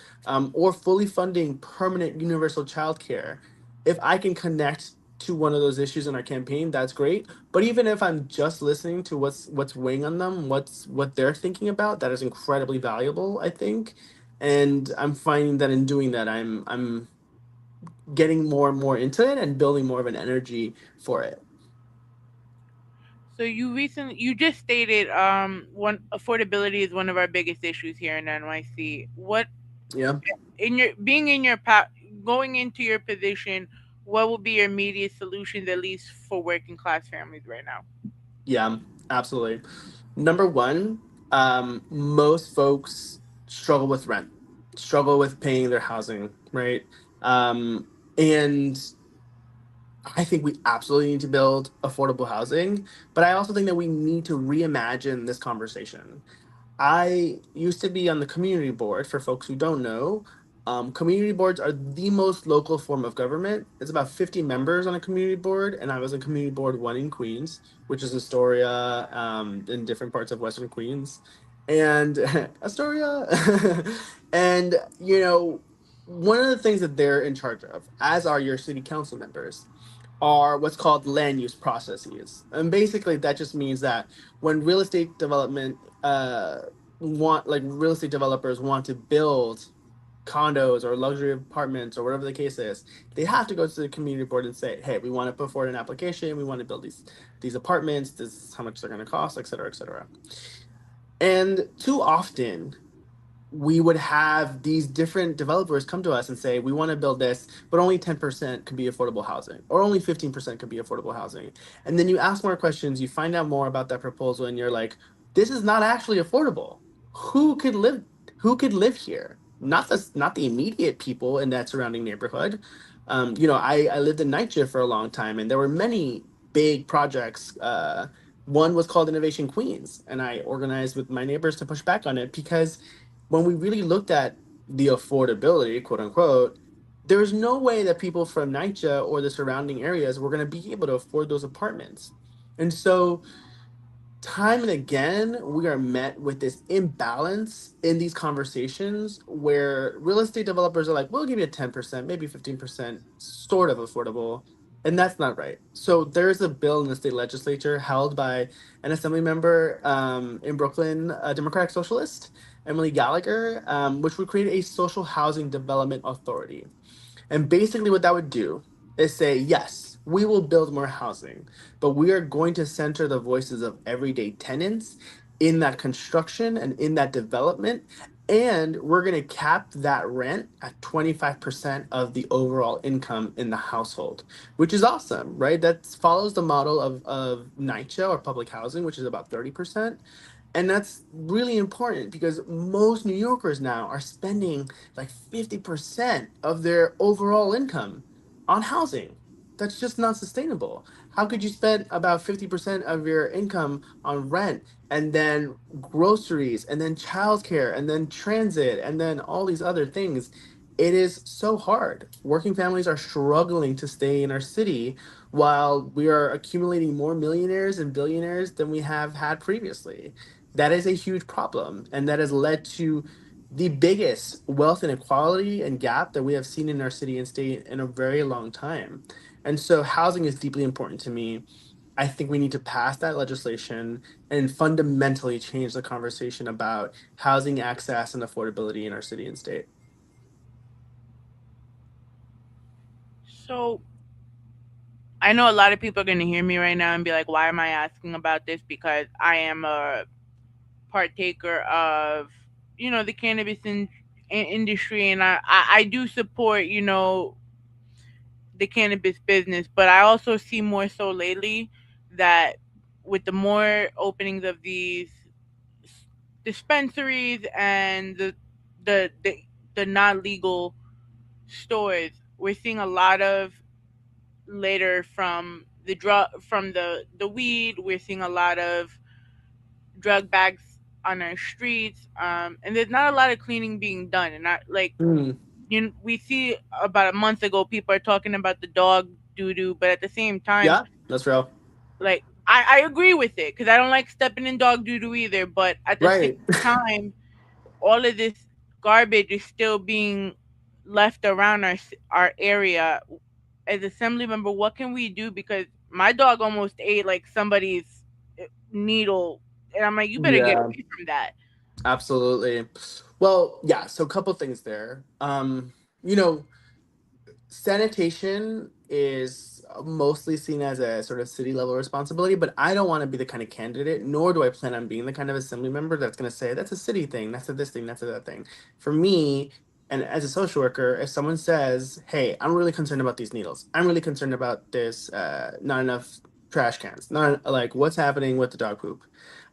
or fully funding permanent universal childcare, if I can connect to one of those issues in our campaign, that's great. But even if I'm just listening to what's weighing on them, what they're thinking about, that is incredibly valuable, I think. And I'm finding that in doing that, I'm getting more and more into it and building more of an energy for it. So you just stated one affordability is one of our biggest issues here in NYC. What Yeah. in your being in your going into your position, what will be your immediate solutions at least for working class families right now? Yeah, absolutely. Number one, most folks struggle with rent, struggle with paying their housing, right? And I think we absolutely need to build affordable housing, but I also think that we need to reimagine this conversation. I used to be on the community board. For folks who don't know, community boards are the most local form of government. It's about 50 members on a community board, and I was on community board one in Queens, which is Astoria, in different parts of Western Queens, and Astoria. And one of the things that they're in charge of, as are your city council members, are what's called land use processes. And basically that just means that when real estate development want like real estate developers want to build condos or luxury apartments or whatever the case is, they have to go to the community board and say, hey, we want to put forward an application, we want to build these apartments, this is how much they're going to cost, et cetera, et cetera. And too often we would have these different developers come to us and say, we want to build this, but only 10% could be affordable housing, or only 15% could be affordable housing. And then you ask more questions, you find out more about that proposal, and you're like, this is not actually affordable. Who could live here? Not the immediate people in that surrounding neighborhood. I lived in NYC for a long time, and there were many big projects. One was called Innovation Queens, and I organized with my neighbors to push back on it because when we really looked at the affordability, quote unquote, there was no way that people from NYCHA or the surrounding areas were going to be able to afford those apartments. And so time and again, we are met with this imbalance in these conversations where real estate developers are like, we'll give you 10%, maybe 15%, sort of affordable. And that's not right. So there's a bill in the state legislature held by an assembly member in Brooklyn, a Democratic Socialist, Emily Gallagher, which would create a social housing development authority. And basically what that would do is say, yes, we will build more housing, but we are going to center the voices of everyday tenants in that construction and in that development. And we're going to cap that rent at 25% of the overall income in the household, which is awesome, right? That follows the model of NYCHA or public housing, which is about 30%. And that's really important because most New Yorkers now are spending like 50% of their overall income on housing. That's just not sustainable. How could you spend about 50% of your income on rent and then groceries and then childcare and then transit and then all these other things? It is so hard. Working families are struggling to stay in our city while we are accumulating more millionaires and billionaires than we have had previously. That is a huge problem, and that has led to the biggest wealth inequality and gap that we have seen in our city and state in a very long time. And so housing is deeply important to me. I think we need to pass that legislation and fundamentally change the conversation about housing access and affordability in our city and state. So I know a lot of people are going to hear me right now and be like, why am I asking about this? Because I am a partaker of, the cannabis industry, and I do support, the cannabis business, but I also see more so lately that with the more openings of these dispensaries and the the, the not legal stores, we're seeing a lot of later from the weed. We're seeing a lot of drug bags on our streets, and there's not a lot of cleaning being done. And I like Mm, we see about a month ago people are talking about the dog doo doo, but at the same time, yeah, that's real. like I agree with it because I don't like stepping in dog doo doo either. But at the same Right. time, all of this garbage is still being left around our area. As assembly member, what can we do? Because my dog almost ate like somebody's needle, and I'm like, you better get Yeah, away from that. absolutely. Well, yeah, so a couple things there. You know, sanitation is mostly seen as a sort of city level responsibility, but I don't want to be the kind of candidate, nor do I plan on being the kind of assembly member that's going to say that's a city thing, that's a this thing, that's a that thing. For me, and as a social worker, if someone says, hey, I'm really concerned about these needles, I'm really concerned about this, not enough trash cans, not like what's happening with the dog poop,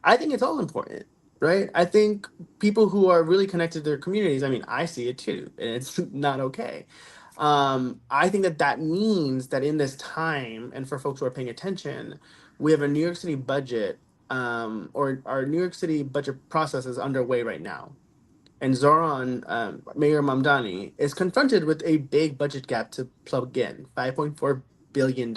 I think it's all important. Right. I think people who are really connected to their communities, I mean, I see it too, and it's not okay. I think that that means that in this time, and for folks who are paying attention, we have a New York City budget, or our New York City budget process is underway right now. And Zoran, Mayor Mamdani, is confronted with a big budget gap to plug in $5.4 billion,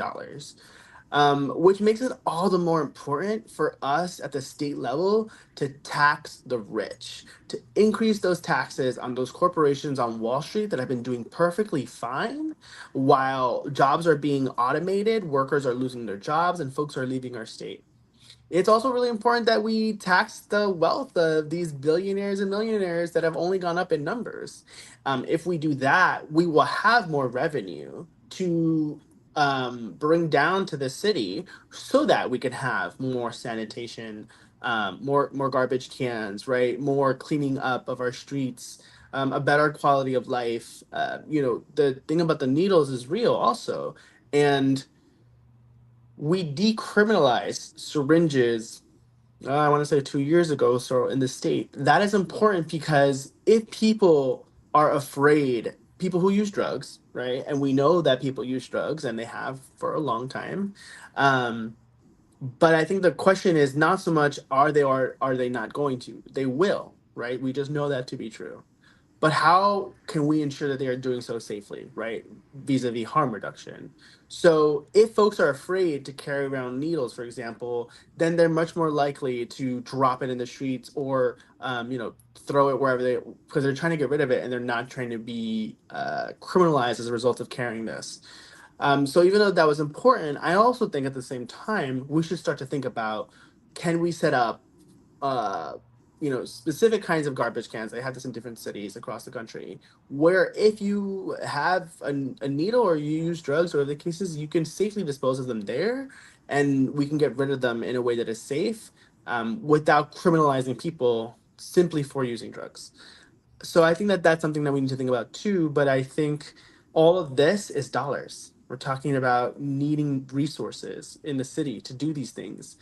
which makes it all the more important for us at the state level to tax the rich, to increase those taxes on those corporations on Wall Street that have been doing perfectly fine while jobs are being automated, workers are losing their jobs, and folks are leaving our state. It's also really important that we tax the wealth of these billionaires and millionaires that have only gone up in numbers. If we do that, we will have more revenue to bring down to the city so that we can have more sanitation, more garbage cans, right? More cleaning up of our streets, a better quality of life. The thing about the needles is real also. And we decriminalized syringes, I want to say 2 years ago, so in the state. That is important because if people are afraid, people who use drugs, right? And we know that people use drugs and they have for a long time. Um, but I think the question is not so much are they not going to? They will, right? We just know that to be true. But how can we ensure that they are doing so safely, right? Vis-a-vis harm reduction. So if folks are afraid to carry around needles, for example, then they're much more likely to drop it in the streets or, throw it wherever because they're trying to get rid of it and they're not trying to be criminalized as a result of carrying this. So even though that was important, I also think at the same time we should start to think about, can we set up uh, specific kinds of garbage cans. They have this in different cities across the country, where if you have a needle or you use drugs or other cases, you can safely dispose of them there, and we can get rid of them in a way that is safe, without criminalizing people simply for using drugs. So I think that that's something that we need to think about too. But I think all of this is dollars. We're talking about needing resources in the city to do these things,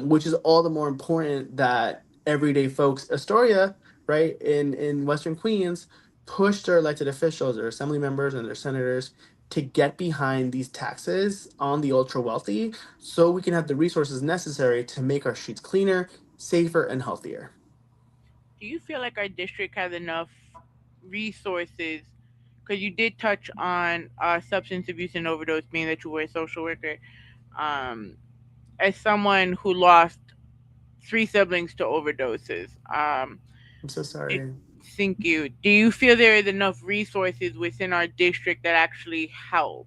which is all the more important that everyday folks, Astoria, right, in Western Queens, push their elected officials, their assembly members, and their senators to get behind these taxes on the ultra wealthy so we can have the resources necessary to make our streets cleaner, safer, and healthier. Do you feel like our district has enough resources? Because you did touch on substance abuse and overdose, being that you were a social worker. Um, as someone who lost three siblings to overdoses, I'm so it, sorry. thank you. Do you feel there is enough resources within our district that actually help?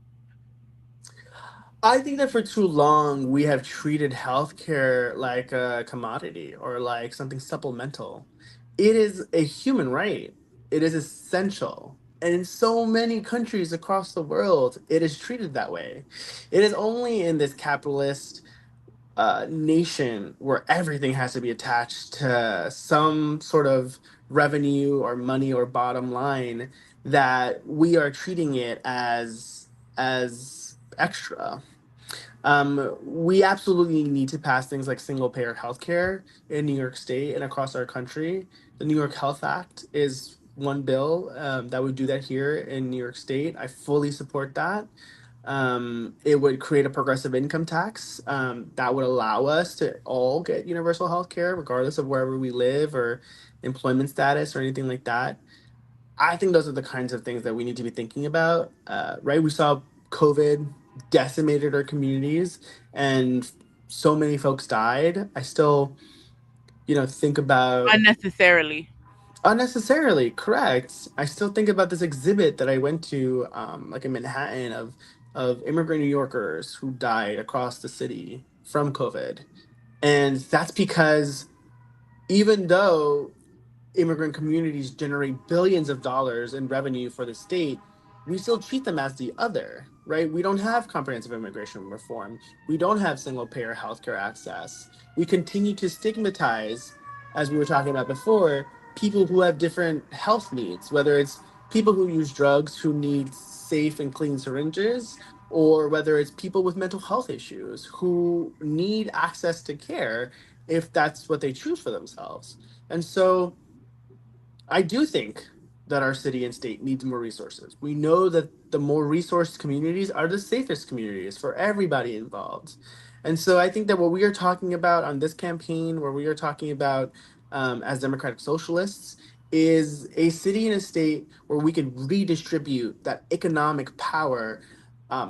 I think that for too long we have treated healthcare like a commodity or like something supplemental. It is a human right. It is essential. And in so many countries across the world, it is treated that way. It is only in this capitalist nation where everything has to be attached to some sort of revenue or money or bottom line that we are treating it as extra. We absolutely need to pass things like single payer healthcare in New York State and across our country. The New York Health Act is one bill that would do that here in New York State. I fully support that. It would create a progressive income tax that would allow us to all get universal health care, regardless of wherever we live or employment status or anything like that. I think those are the kinds of things that we need to be thinking about. Right? We saw COVID decimated our communities, and so many folks died. I still, think about Unnecessarily. unnecessarily. Correct. I still think about this exhibit that I went to, like in Manhattan, of immigrant New Yorkers who died across the city from COVID, and that's because even though immigrant communities generate billions of dollars in revenue for the state, we still treat them as the other, right? We don't have comprehensive immigration reform. We don't have single payer healthcare access. We continue to stigmatize, as we were talking about before, people who have different health needs, whether it's people who use drugs who need safe and clean syringes, or whether it's people with mental health issues who need access to care if that's what they choose for themselves. And so I do think that our city and state needs more resources. We know that the more resourced communities are the safest communities for everybody involved. And so I think that what we are talking about on this campaign, where we are talking about as democratic socialists, is a city and a state where we can redistribute that economic power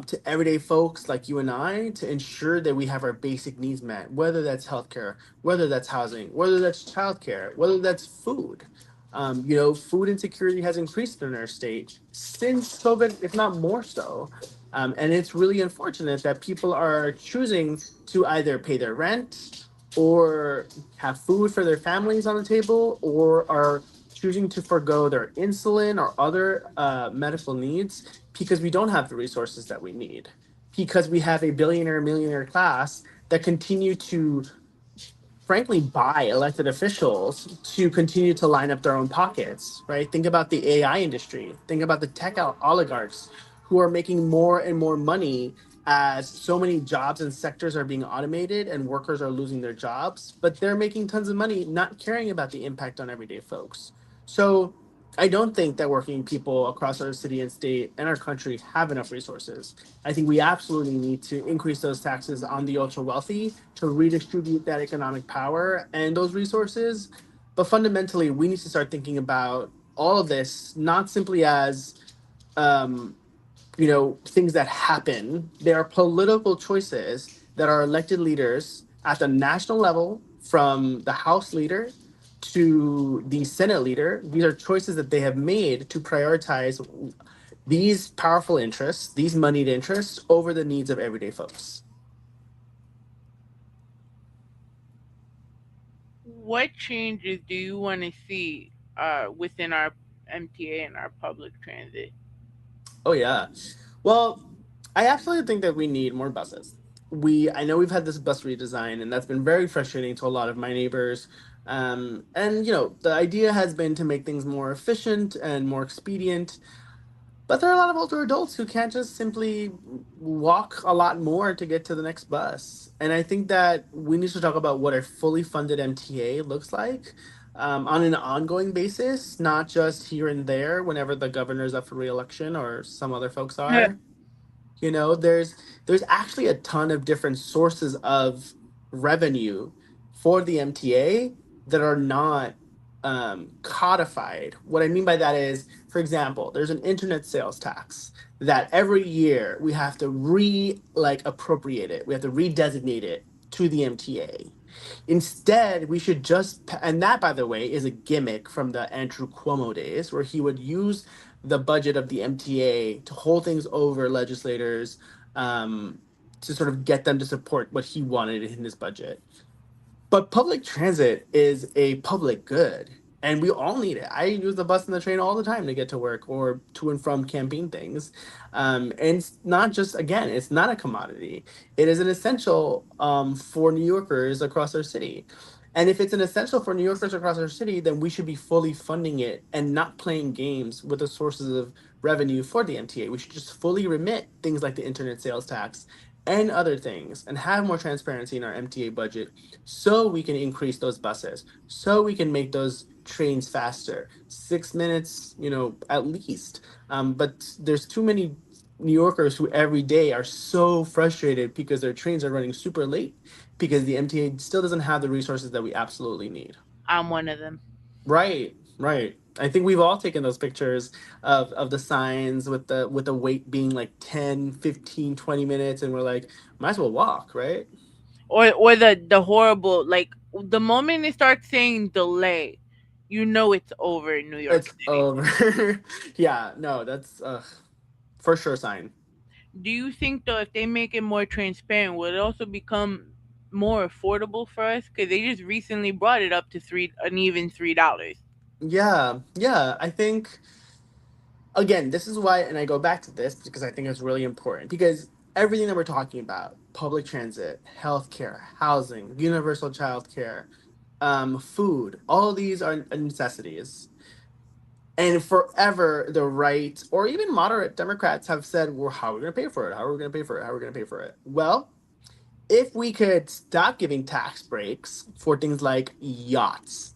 to everyday folks like you and I to ensure that we have our basic needs met, whether that's healthcare, whether that's housing, whether that's childcare, whether that's food. Food insecurity has increased in our state since COVID, if not more so. And it's really unfortunate that people are choosing to either pay their rent or have food for their families on the table, or are choosing to forego their insulin or other medical needs because we don't have the resources that we need, because we have a billionaire millionaire class that continue to frankly buy elected officials to continue to line up their own pockets, right? Think about the AI industry. Think about the tech oligarchs who are making more and more money as so many jobs and sectors are being automated and workers are losing their jobs, but they're making tons of money not caring about the impact on everyday folks. So I don't think that working people across our city and state and our country have enough resources. I think we absolutely need to increase those taxes on the ultra wealthy to redistribute that economic power and those resources. But fundamentally, we need to start thinking about all of this not simply as um, things that happen. There are political choices that our elected leaders at the national level, from the House leader to the Senate leader. These are choices that they have made to prioritize these powerful interests, these moneyed interests, over the needs of everyday folks. What changes do you want to see within our MTA and our public transit? Oh yeah. Well, I absolutely think that we need more buses. I know we've had this bus redesign, and that's been very frustrating to a lot of my neighbors. And the idea has been to make things more efficient and more expedient. But there are a lot of older adults who can't just simply walk a lot more to get to the next bus. And I think that we need to talk about what a fully funded MTA looks like on an ongoing basis, not just here and there whenever the governor's up for reelection or some other folks are. There's actually a ton of different sources of revenue for the MTA that are not codified. What I mean by that is, for example, there's an internet sales tax that every year we have to appropriate it. We have to redesignate it to the MTA. Instead, we should and that, by the way, is a gimmick from the Andrew Cuomo days, where he would use the budget of the MTA to hold things over legislators to sort of get them to support what he wanted in his budget. But public transit is a public good, and we all need it. I use the bus and the train all the time to get to work or to and from campaign things. And it's not just, again, it's not a commodity. It is an essential for New Yorkers across our city. And if it's an essential for New Yorkers across our city, then we should be fully funding it and not playing games with the sources of revenue for the MTA. We should just fully remit things like the internet sales tax and other things and have more transparency in our MTA budget so we can increase those buses, so we can make those trains faster, 6 minutes, at least. But there's too many New Yorkers who every day are so frustrated because their trains are running super late because the MTA still doesn't have the resources that we absolutely need. I'm one of them. Right, right. I think we've all taken those pictures of the signs with the wait being like 10, 15, 20 minutes, and we're like, might as well walk, right? Or the horrible, like, the moment it starts saying delay, you know it's over in New York It's City. over. Yeah, no, that's for sure sign. Do you think though, if they make it more transparent, will it also become more affordable for us? Because they just recently brought it up to an even $3. Yeah, yeah. I think again, this is why, and I go back to this because I think it's really important because everything that we're talking about, public transit, healthcare, housing, universal childcare, food, all of these are necessities. And forever, the right or even moderate Democrats have said, well, how are we going to pay for it? How are we going to pay for it? How are we going to pay for it? Well, if we could stop giving tax breaks for things like yachts,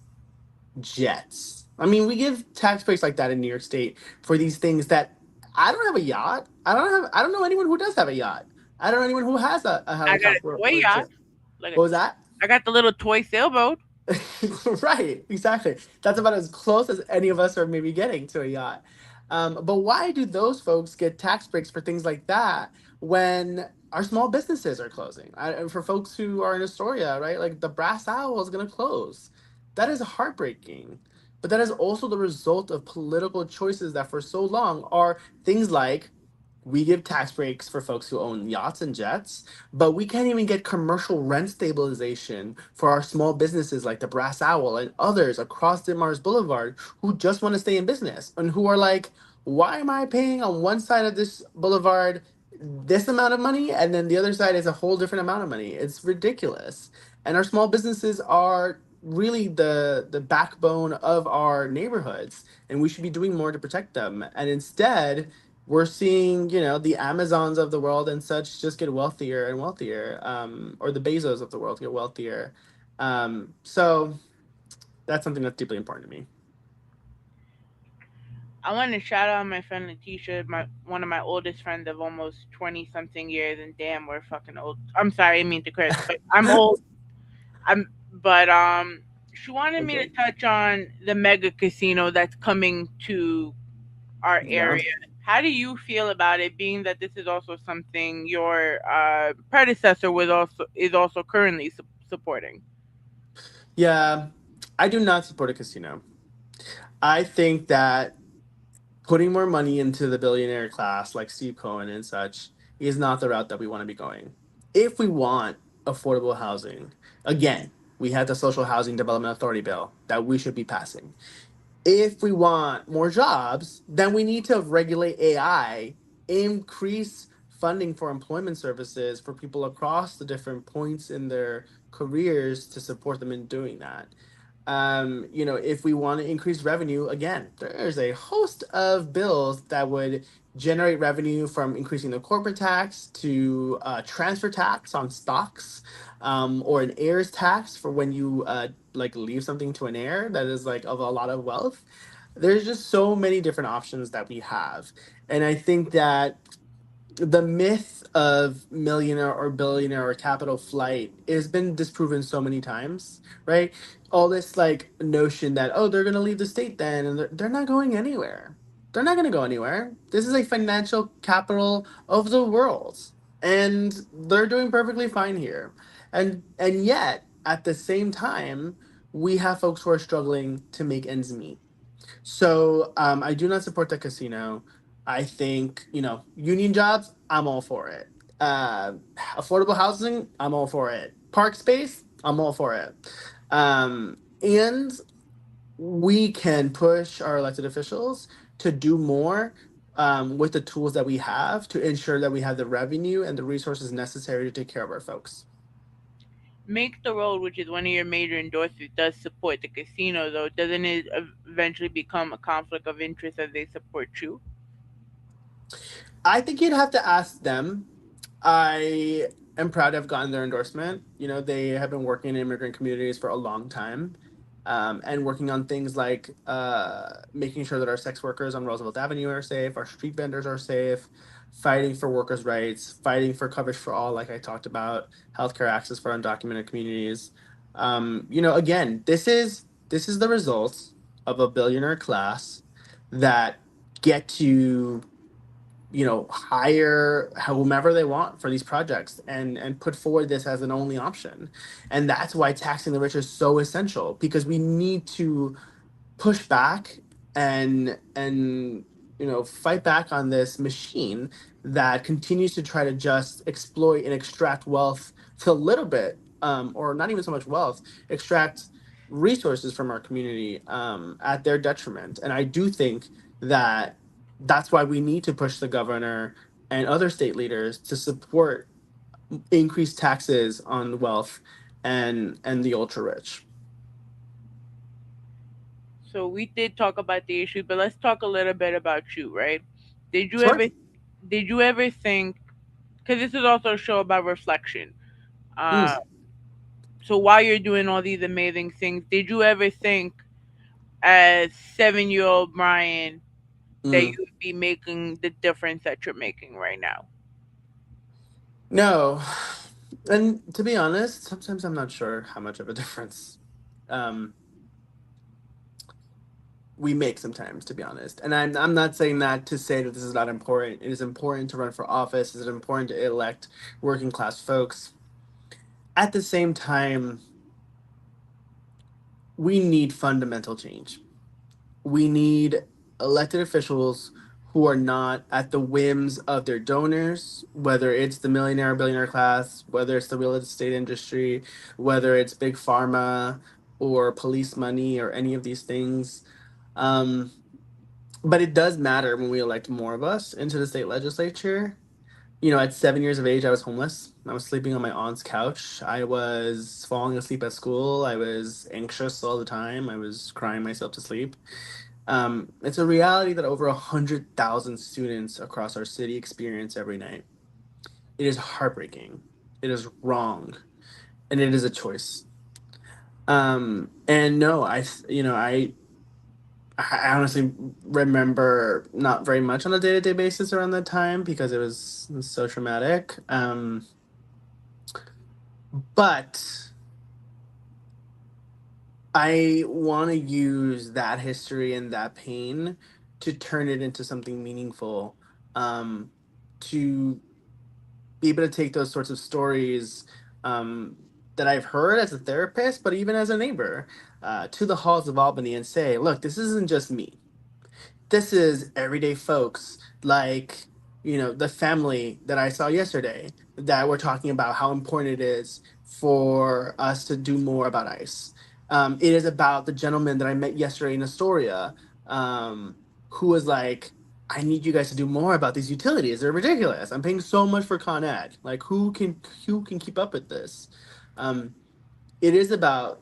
jets. I mean, we give tax breaks like that in New York State for these things that I don't have a yacht. I don't know anyone who does have a yacht. I don't know anyone who has a I got a helicopter toy or a yacht. jet. Like What was that? I got the little toy sailboat. Right, exactly. That's about as close as any of us are maybe getting to a yacht. But why do those folks get tax breaks for things like that when our small businesses are closing? And for folks who are in Astoria, right, like the Brass Owl is going to close. That is heartbreaking. But that is also the result of political choices that for so long are things like We give tax breaks for folks who own yachts and jets, but we can't even get commercial rent stabilization for our small businesses like the Brass Owl and others across Ditmars Boulevard who just want to stay in business and who are like, why am I paying on one side of this boulevard this amount of money and then the other side is a whole different amount of money? It's ridiculous. And our small businesses are really the backbone of our neighborhoods, and we should be doing more to protect them. And instead, we're seeing, the Amazons of the world and such just get wealthier and wealthier, or the Bezos of the world get wealthier. So that's something that's deeply important to me. I want to shout out my friend Letitia, one of my oldest friends of almost 20 something years, and damn, we're fucking old. I'm sorry, I didn't mean to curse, but I'm old. But she wanted me to Okay. touch on the mega casino that's coming to our Yeah. area. How do you feel about it, being that this is also something your predecessor is also currently supporting? Yeah. I do not support a casino. I think that putting more money into the billionaire class, like Steve Cohen and such, is not the route that we want to be going. If we want affordable housing, again, we have the Social Housing Development Authority bill that we should be passing. If we want more jobs, then we need to regulate AI, increase funding for employment services for people across the different points in their careers to support them in doing that. If we want to increase revenue, again, there's a host of bills that would generate revenue from increasing the corporate tax to transfer tax on stocks, or an heirs tax for when you like leave something to an heir that is like of a lot of wealth. There's just so many different options that we have, and I think that the myth of millionaire or billionaire or capital flight has been disproven so many times, right? All this like notion that, oh, they're going to leave the state then, and they're not going anywhere. They're not going to go anywhere. This is a financial capital of the world, and they're doing perfectly fine here. And yet, at the same time, we have folks who are struggling to make ends meet. So I do not support the casino. I think, union jobs, I'm all for it. Affordable housing, I'm all for it. Park space, I'm all for it. And we can push our elected officials to do more with the tools that we have to ensure that we have the revenue and the resources necessary to take care of our folks. Make the Road, which is one of your major endorsers, does support the casino, though. Doesn't it eventually become a conflict of interest as they support you? I think you'd have to ask them. I am proud to have gotten their endorsement. They have been working in immigrant communities for a long time, and working on things like making sure that our sex workers on Roosevelt Avenue are safe, our street vendors are safe, fighting for workers' rights, fighting for coverage for all, like I talked about, healthcare access for undocumented communities. Again, this is the result of a billionaire class that get to hire whomever they want for these projects and put forward this as an only option. And that's why taxing the rich is so essential, because we need to push back and fight back on this machine that continues to try to just exploit and extract wealth to a little bit, or not even so much wealth, extract resources from our community at their detriment. And I do think that that's why we need to push the governor and other state leaders to support increased taxes on wealth and the ultra rich. So we did talk about the issue, but let's talk a little bit about you, right? Did you Sure. ever did you ever think, because this is also a show about reflection. Mm, Uh, so while you're doing all these amazing things, did you ever think, as 7-year-old Brian, that you mm. would be making the difference that you're making right now? No. And to be honest, sometimes I'm not sure how much of a difference um, we make sometimes, to be honest. And I'm not saying that to say that this is not important. It is important to run for office. It is important to elect working class folks. At the same time, we need fundamental change. We need elected officials who are not at the whims of their donors, whether it's the millionaire or billionaire class, whether it's the real estate industry, whether it's big pharma or police money or any of these things. Um, but it does matter when we elect more of us into the state legislature. At 7 years of age, I was homeless. I was sleeping on my aunt's couch. I was falling asleep at school. I was anxious all the time. I was crying myself to sleep. It's a reality that over 100,000 students across our city experience every night. It is heartbreaking. It is wrong, and it is a choice. And no, I honestly remember not very much on a day-to-day basis around that time because it was so traumatic. But I want to use that history and that pain to turn it into something meaningful, to be able to take those sorts of stories um, that I've heard as a therapist, but even as a neighbor, to the halls of Albany and say, look, this isn't just me. This is everyday folks like, the family that I saw yesterday that were talking about how important it is for us to do more about ICE. It is about the gentleman that I met yesterday in Astoria, who was like, I need you guys to do more about these utilities. They're ridiculous. I'm paying so much for Con Ed. Like, who can keep up with this? Um, it is about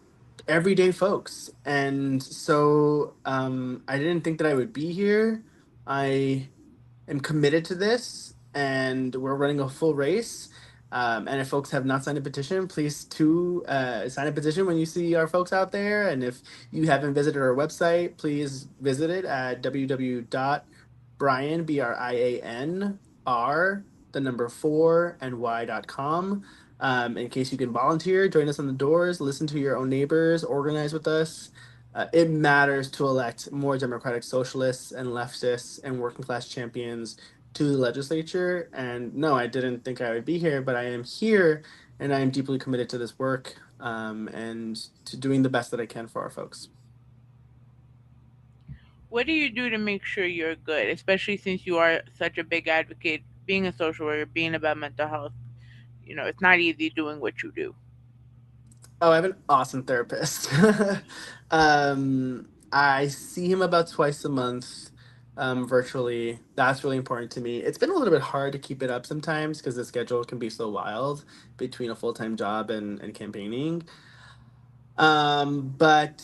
everyday folks. And so I didn't think that I would be here. I am committed to this, and we're running a full race. And if folks have not signed a petition, please to sign a petition when you see our folks out there. And if you haven't visited our website, please visit it at www.brian, BRIAN, the number 4, and y.com. In case you can volunteer, join us on the doors, listen to your own neighbors, organize with us. It matters to elect more democratic socialists and leftists and working class champions to the legislature. And no, I didn't think I would be here, but I am here, and I am deeply committed to this work, and to doing the best that I can for our folks. What do you do to make sure you're good, especially since you are such a big advocate, being a social worker, being about mental health? It's not easy doing what you do. Oh, I have an awesome therapist. I see him about twice a month, virtually. That's really important to me. It's been a little bit hard to keep it up sometimes because the schedule can be so wild between a full-time job and campaigning. But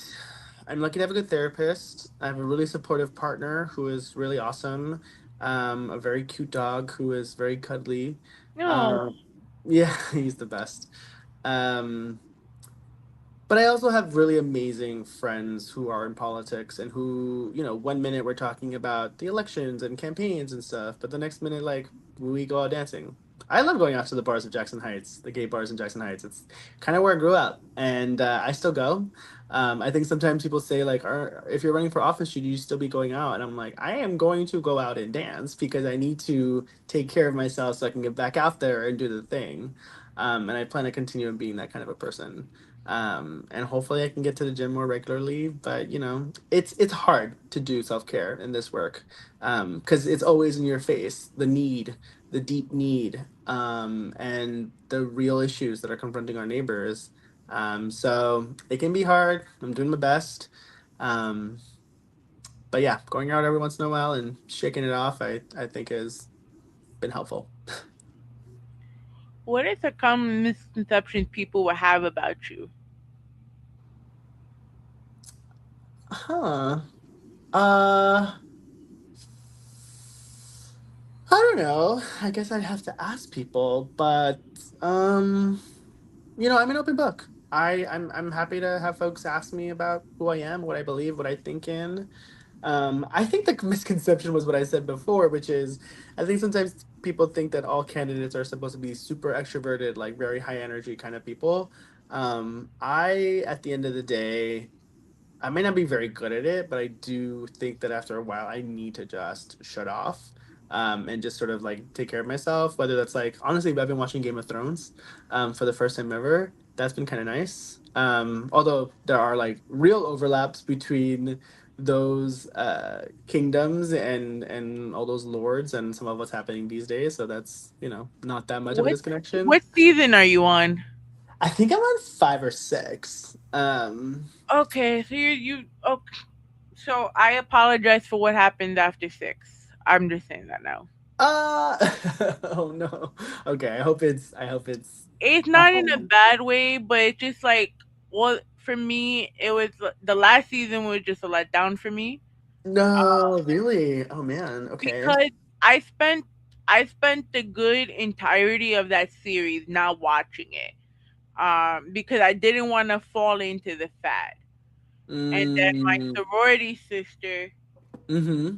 I'm lucky to have a good therapist. I have a really supportive partner who is really awesome. A very cute dog who is very cuddly. No. Um, yeah, he's the best. Um, but I also have really amazing friends who are in politics and who, 1 minute we're talking about the elections and campaigns and stuff, but the next minute, like, we go out dancing. I love going out to the bars of Jackson Heights, the gay bars in Jackson Heights. It's kind of where I grew up, and I still go. I think sometimes people say, like, if you're running for office, should you still be going out? And I'm like, I am going to go out and dance because I need to take care of myself so I can get back out there and do the thing. And I plan to continue being that kind of a person. And hopefully I can get to the gym more regularly. But it's hard to do self care in this work, because it's always in your face, the need, the deep need, and the real issues that are confronting our neighbors. So it can be hard. I'm doing my best. Um, but yeah, going out every once in a while and shaking it off, I think has been helpful. What are some common misconceptions people will have about you? Huh. Uh, I don't know. I guess I'd have to ask people, but um, I'm an open book. I'm happy to have folks ask me about who I am, what I believe, what I think in. I think the misconception was what I said before, which is I think sometimes people think that all candidates are supposed to be super extroverted, like very high energy kind of people. At the end of the day, I may not be very good at it, but I do think that after a while, I need to just shut off, and just sort of like take care of myself. Whether that's like, honestly, I've been watching Game of Thrones, for the first time ever. That's been kind of nice. Although there are like real overlaps between those kingdoms and all those lords and some of what's happening these days. So that's, not that much of a What disconnection. what season are you on? I think I'm on 5 or 6. Okay, so okay. So I apologize for what happened after 6. I'm just saying that now. Uh oh no. Okay, I hope it's It's not in a um bad way, but it's just like, well, for me, it was the last season was just a letdown for me. no, really. Oh man, okay. Because I spent I spent the good entirety of that series not watching it. Because I didn't want to fall into the fad. And then my Mm, sorority sister, mm-hmm.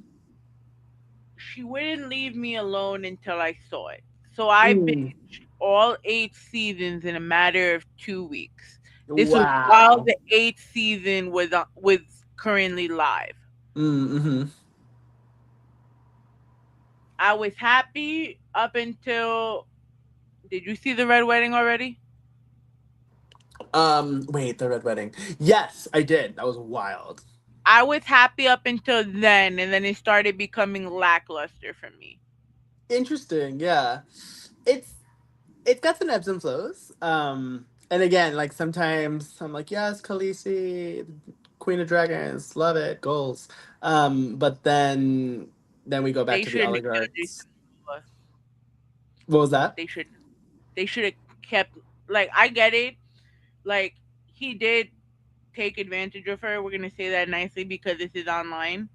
she wouldn't leave me alone until I saw it. So I Mm. binged all 8 seasons in a matter of 2 weeks. This was while Wow. the 8th season was currently live. Mm-hmm. I was happy up until. Did you see the Red Wedding already? Wait, the Red Wedding. Yes, I did. That was wild. I was happy up until then, and then it started becoming lackluster for me. Interesting, yeah. It's it's got some ebbs and flows. And again, like sometimes I'm like, yes, Khaleesi, Queen of Dragons, love it, goals. But then we go back They to the shouldn't have killed oligarchs. Jason Momoa. What was that? They should. They should have kept. Like, I get it. Like, he did take advantage of her. We're gonna say that nicely because this is online.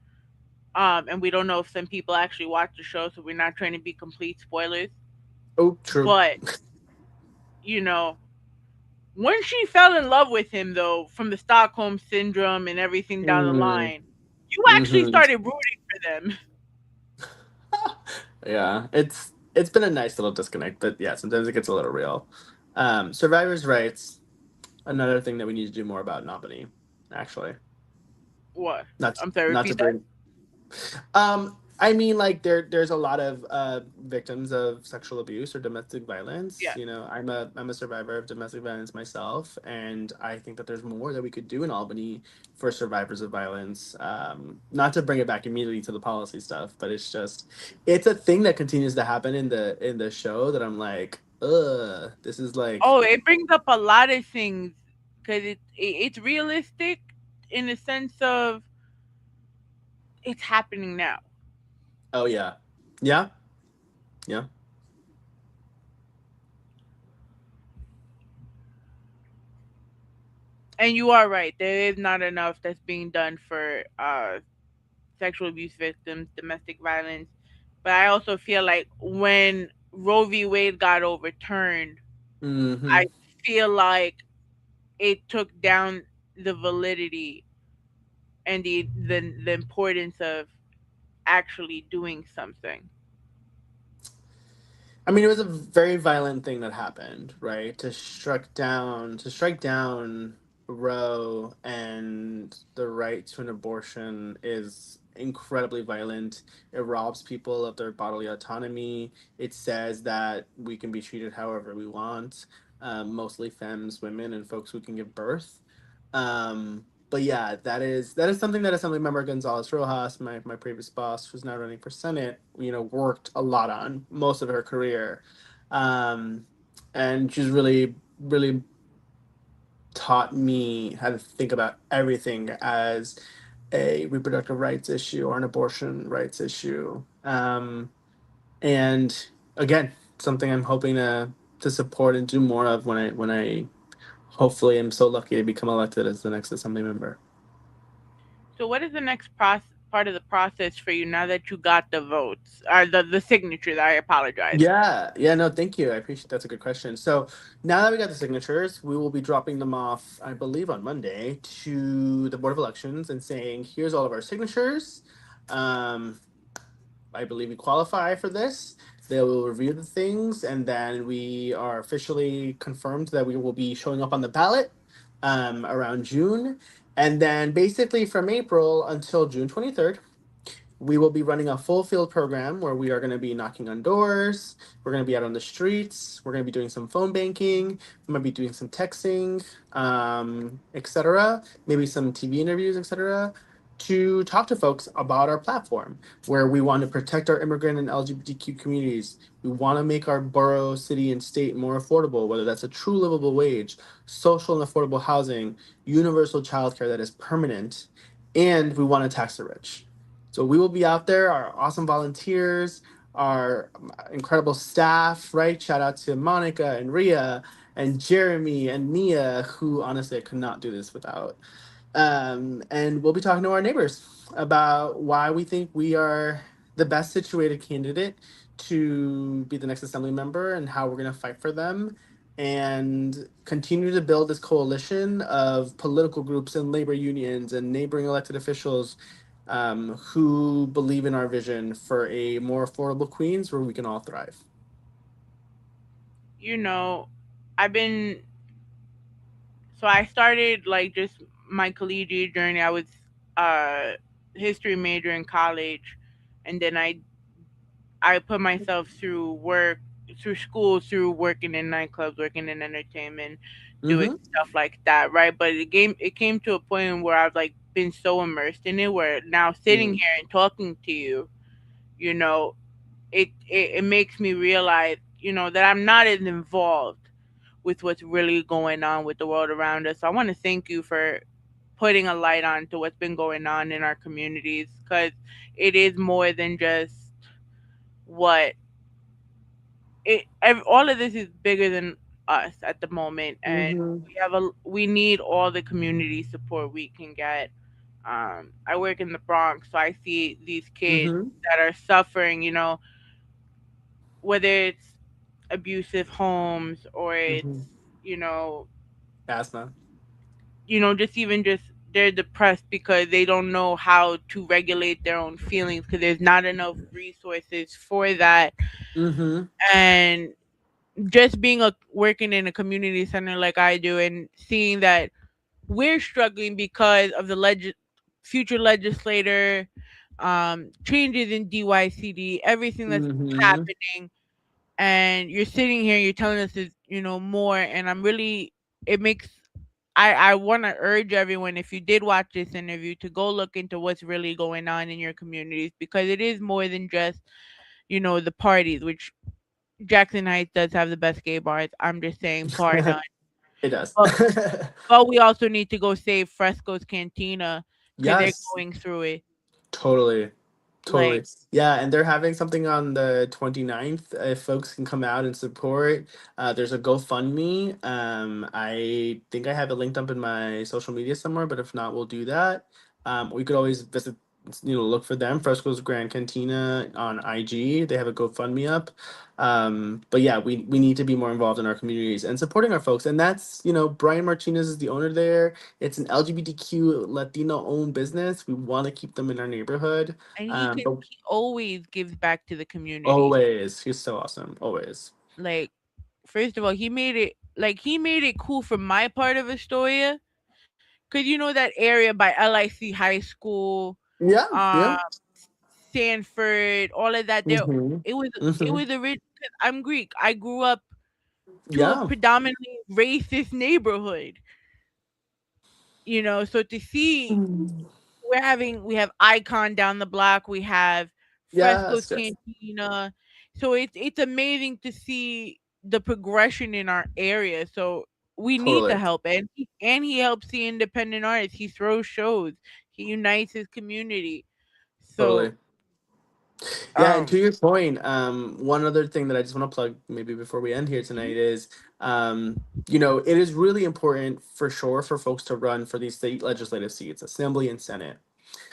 And we don't know if some people actually watch the show, so we're not trying to be complete spoilers. Oh, true. But you know, when she fell in love with him, though, from the Stockholm syndrome and everything down the Mm, line, you actually hmm. started rooting for them. Yeah, it's been a nice little disconnect, but yeah, sometimes it gets a little real. Survivors' rights, another thing that we need to do more about in Albany, actually. What? Not I'm sorry. not to Repeat that. bring I mean, like there's a lot of victims of sexual abuse or domestic violence. Yeah. I'm a survivor of domestic violence myself, and I think that there's more that we could do in Albany for survivors of violence. Not to bring it back immediately to the policy stuff, but it's a thing that continues to happen in the show that I'm like, this is like, Oh, it brings up a lot of things because it's realistic in the sense of it's happening now. oh yeah, yeah, yeah. And you are right. There is not enough that's being done for sexual abuse victims, domestic violence. But I also feel like when Roe v. Wade got overturned, Mm-hmm. I feel like it took down the validity and the importance of actually doing something. I mean, it was a very violent thing that happened, right? To strike down Roe and the right to an abortion is incredibly violent. It robs people of their bodily autonomy. It says that we can be treated however we want, mostly femmes, women, and folks who can give birth. But yeah, that is something that Assembly Member Gonzalez Rojas, my previous boss, who's now running for Senate, worked a lot on most of her career, um, and she's really really taught me how to think about everything as a reproductive rights issue or an abortion rights issue. And again, something I'm hoping to support and do more of when I hopefully am so lucky to become elected as the next Assembly member. So, what is the next part of the process for you now that you got the votes or the signatures? I apologize. Yeah, yeah, no, thank you. I appreciate that's a good question. So now that we got the signatures, we will be dropping them off, I believe, on Monday to the Board of Elections and saying, here's all of our signatures. Um, I believe we qualify for this. They will review the things, and then we are officially confirmed that we will be showing up on the ballot around June. And then basically from April until June 23rd, we will be running a full field program where we are going to be knocking on doors. We're going to be out on the streets. We're going to be doing some phone banking. We might be doing some texting, etc. Maybe some TV interviews, etc. to talk to folks about our platform, where we want to protect our immigrant and LGBTQ communities. We want to make our borough, city, and state more affordable, whether that's a true livable wage, social and affordable housing, universal childcare that is permanent, and we want to tax the rich. So we will be out there, our awesome volunteers, our incredible staff, right? Shout out to Monica and Ria and Jeremy and Mia, who honestly I could not do this without. And we'll be talking to our neighbors about why we think we are the best situated candidate to be the next assembly member and how we're going to fight for them and continue to build this coalition of political groups and labor unions and neighboring elected officials who believe in our vision for a more affordable Queens where we can all thrive. You know, I've been so I started like just my collegiate journey. I was uh history major in college, and then I put myself through work, through school, through working in nightclubs, working in entertainment, doing Mm-hmm. stuff like that, right? But it came to a point where I've like been so immersed in it, where now sitting Mm-hmm. here and talking to you, you know, it makes me realize, that I'm not as involved with what's really going on with the world around us. So I want to thank you for putting a light on to what's been going on in our communities, because it is more than just what all of this is bigger than us at the moment, and Mm-hmm. we need all the community support we can get. I work in the Bronx, so I see these kids Mm-hmm. that are suffering, whether it's abusive homes or it's, Mm-hmm. you know, Asthma. just even just they're depressed because they don't know how to regulate their own feelings because there's not enough resources for that. Mm-hmm. And just being a working in a community center like I do and seeing that we're struggling because of the future legislator, changes in DYCD, everything that's Mm-hmm. happening, and you're sitting here, you're telling us this, more, and I'm really, it makes, I want to urge everyone, if you did watch this interview, to go look into what's really going on in your communities, because it is more than just, the parties, which Jackson Heights does have the best gay bars. I'm just saying, bar none. It does. But but we also need to go save Fresco's Cantina because they're Yes, going through it. totally. Like, Totally. Yeah, and they're having something on the 29th. If folks can come out and support, there's a GoFundMe. I think I have it linked up in my social media somewhere, but if not, we'll do that. We could always visit, look for them. Fresco's Grand Cantina on IG. They have a GoFundMe up. But yeah, we need to be more involved in our communities and supporting our folks. And that's, Brian Martinez is the owner there. It's an LGBTQ Latino owned business. We want to keep them in our neighborhood. and But he always gives back to the community. always, he's so awesome. Always. Like, first of all, he made it cool for my part of Astoria, cause that area by LIC High School, Yeah. uh, Yeah. Sanford, all of that. There, Mm-hmm. it Mm-hmm. was a rich. Cause I'm Greek. I grew up to a Yeah. predominantly racist neighborhood. So to see, Mm. we have Icon down the block, we have Fresco's Yes. Yes. Cantina. So it's amazing to see the progression in our area. So we need the Totally. help, and he helps the independent artists. He throws shows. He unites his community. Totally. So Yeah, and to um your point, one other thing that I just want to plug maybe before we end here tonight is, it is really important for sure for folks to run for these state legislative seats, Assembly and Senate.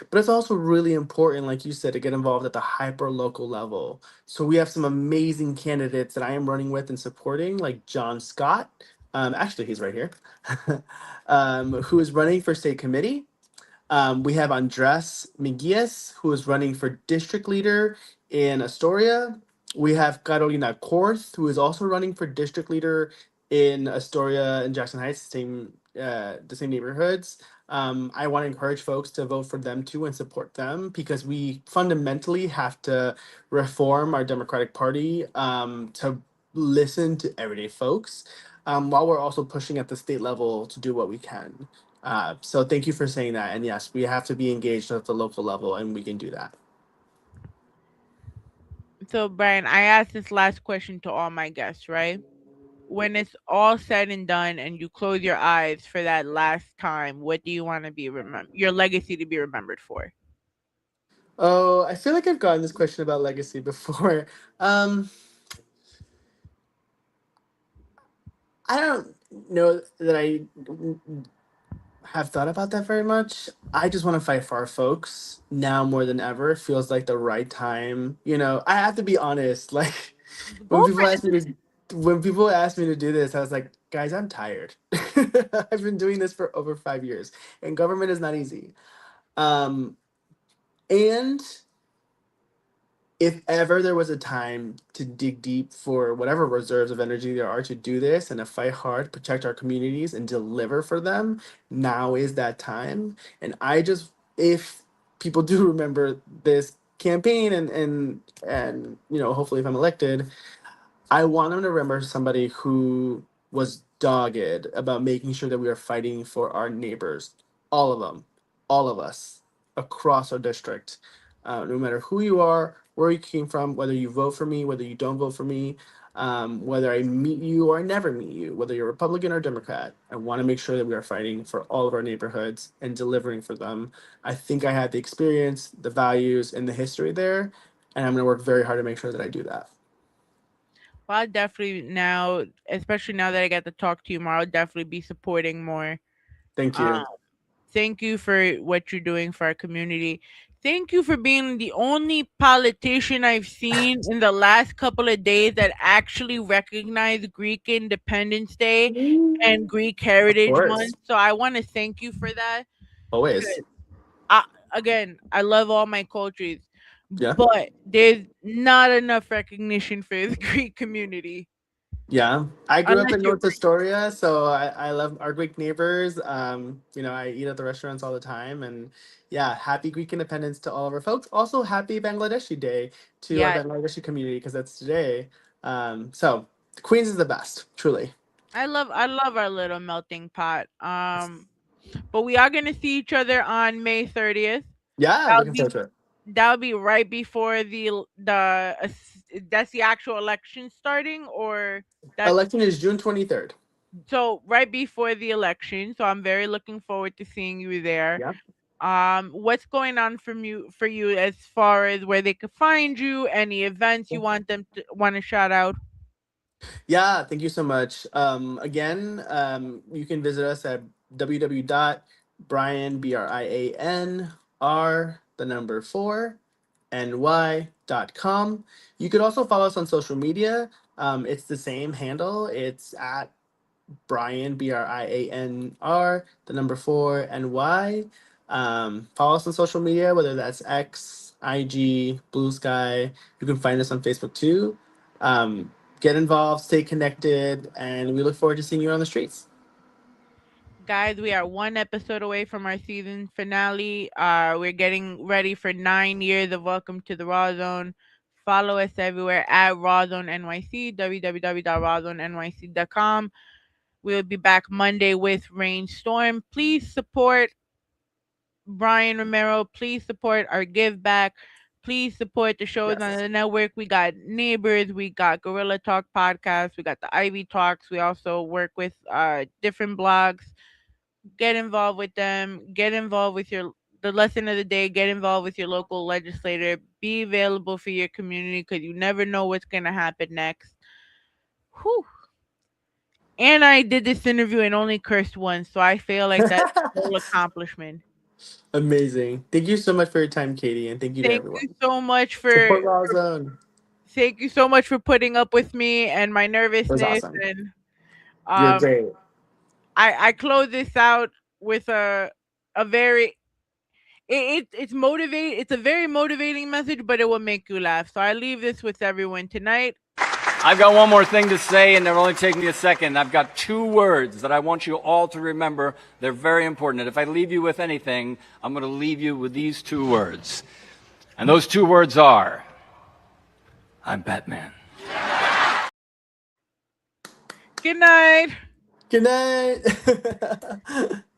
But it's also really important, like you said, to get involved at the hyper local level. So we have some amazing candidates that I am running with and supporting, like John Scott. Actually, he's right here, who is running for state committee. We have Andres Miguez, who is running for district leader in Astoria. We have Carolina Korth, who is also running for district leader in Astoria and Jackson Heights, the same neighborhoods. I want to encourage folks to vote for them too and support them because we fundamentally have to reform our Democratic Party to listen to everyday folks while we're also pushing at the state level to do what we can. So thank you for saying that. And yes, we have to be engaged at the local level, and we can do that. So, Brian, I asked this last question to all my guests, right? When it's all said and done and you close your eyes for that last time, what do you want to be your legacy to be remembered for? Oh, I feel like I've gotten this question about legacy before. Um, I don't know that I have thought about that very much. I just want to fight for our folks now more than ever. It feels like the right time. I have to be honest. Like when Go people ask me to do this, I was like, guys, I'm tired. I've been doing this for over 5 years, and government is not easy. Um, and if ever there was a time to dig deep for whatever reserves of energy there are to do this and to fight hard, protect our communities, and deliver for them, now is that time. And if people do remember this campaign and hopefully if I'm elected, I want them to remember somebody who was dogged about making sure that we are fighting for our neighbors, all of them, all of us across our district. No matter who you are, where you came from, whether you vote for me, whether you don't vote for me, whether I meet you or I never meet you, whether you're Republican or Democrat, I want to make sure that we are fighting for all of our neighborhoods and delivering for them. I think I had the experience, the values, and the history there, and I'm going to work very hard to make sure that I do that. Well, I'll definitely now, especially now that I get to talk to you more, I'll definitely be supporting more. Thank Um, you. Thank you for what you're doing for our community. Thank you for being the only politician I've seen in the last couple of days that actually recognized Greek Independence Day and Greek Of Heritage course. Month. So I want to thank you for that. Always. 'Cause I, again, I love all my cultures, Yeah. but there's not enough recognition for the Greek community. Yeah. I grew up Unless in you're North Astoria, so I love our Greek neighbors. I eat at the restaurants all the time. And yeah, happy Greek independence to all of our folks. Also, happy Bangladeshi Day to our yeah, Bangladeshi community because that's today. So Queens is the best, truly. I love our little melting pot. But we are gonna see each other on May 30th. Yeah, That'll looking be forward to it. that'll be right before that's the actual election starting, or that's Election is June 23rd. so right before the election. So I'm very looking forward to seeing you there. Yeah. What's going on for you as far as where they could find you, any events you want to shout out? Yeah, thank you so much. Again, you can visit us at www.brian, BRIAN, the number 4, ny.com. You could also follow us on social media. It's the same handle. It's at Brian, BRIANR, the number 4, NY. Follow us on social media, whether that's X, IG, Blue Sky. You can find us on Facebook too. Get involved, stay connected, and we look forward to seeing you on the streets. Guys, we are one episode away from our season finale. We're getting ready for 9 years of Welcome to the Rawrrzone. Follow us everywhere at Rawrrzone NYC, www.rawrzonenyc.com. We'll be back Monday with Rainstorm. Please support Brian Romero. Please support our give back. Please support the shows on Yes. the network. We got Neighbors, we got Gorilla Talk podcast, we got the Ivy Talks. We also work with different blogs. Get involved with them. Get involved with the lesson of the day. Get involved with your local legislator. Be available for your community because you never know what's gonna happen next. Whew. And I did this interview and only cursed once, so I feel like that's a whole accomplishment. Amazing. Thank you so much for your time, Katie, and thank you to Thank you everyone. so much for Support Law Zone. thank you so much for putting up with me and my It was nervousness. awesome. And You're um, great. I close this out with a very it's motivate. It's a very motivating message, but it will make you laugh. So I leave this with everyone tonight. I've got one more thing to say, and it'll only take me a second. I've got 2 words that I want you all to remember. They're very important. And if I leave you with anything, I'm going to leave you with these 2 words. And those 2 words are, I'm Batman. Good night. Good night.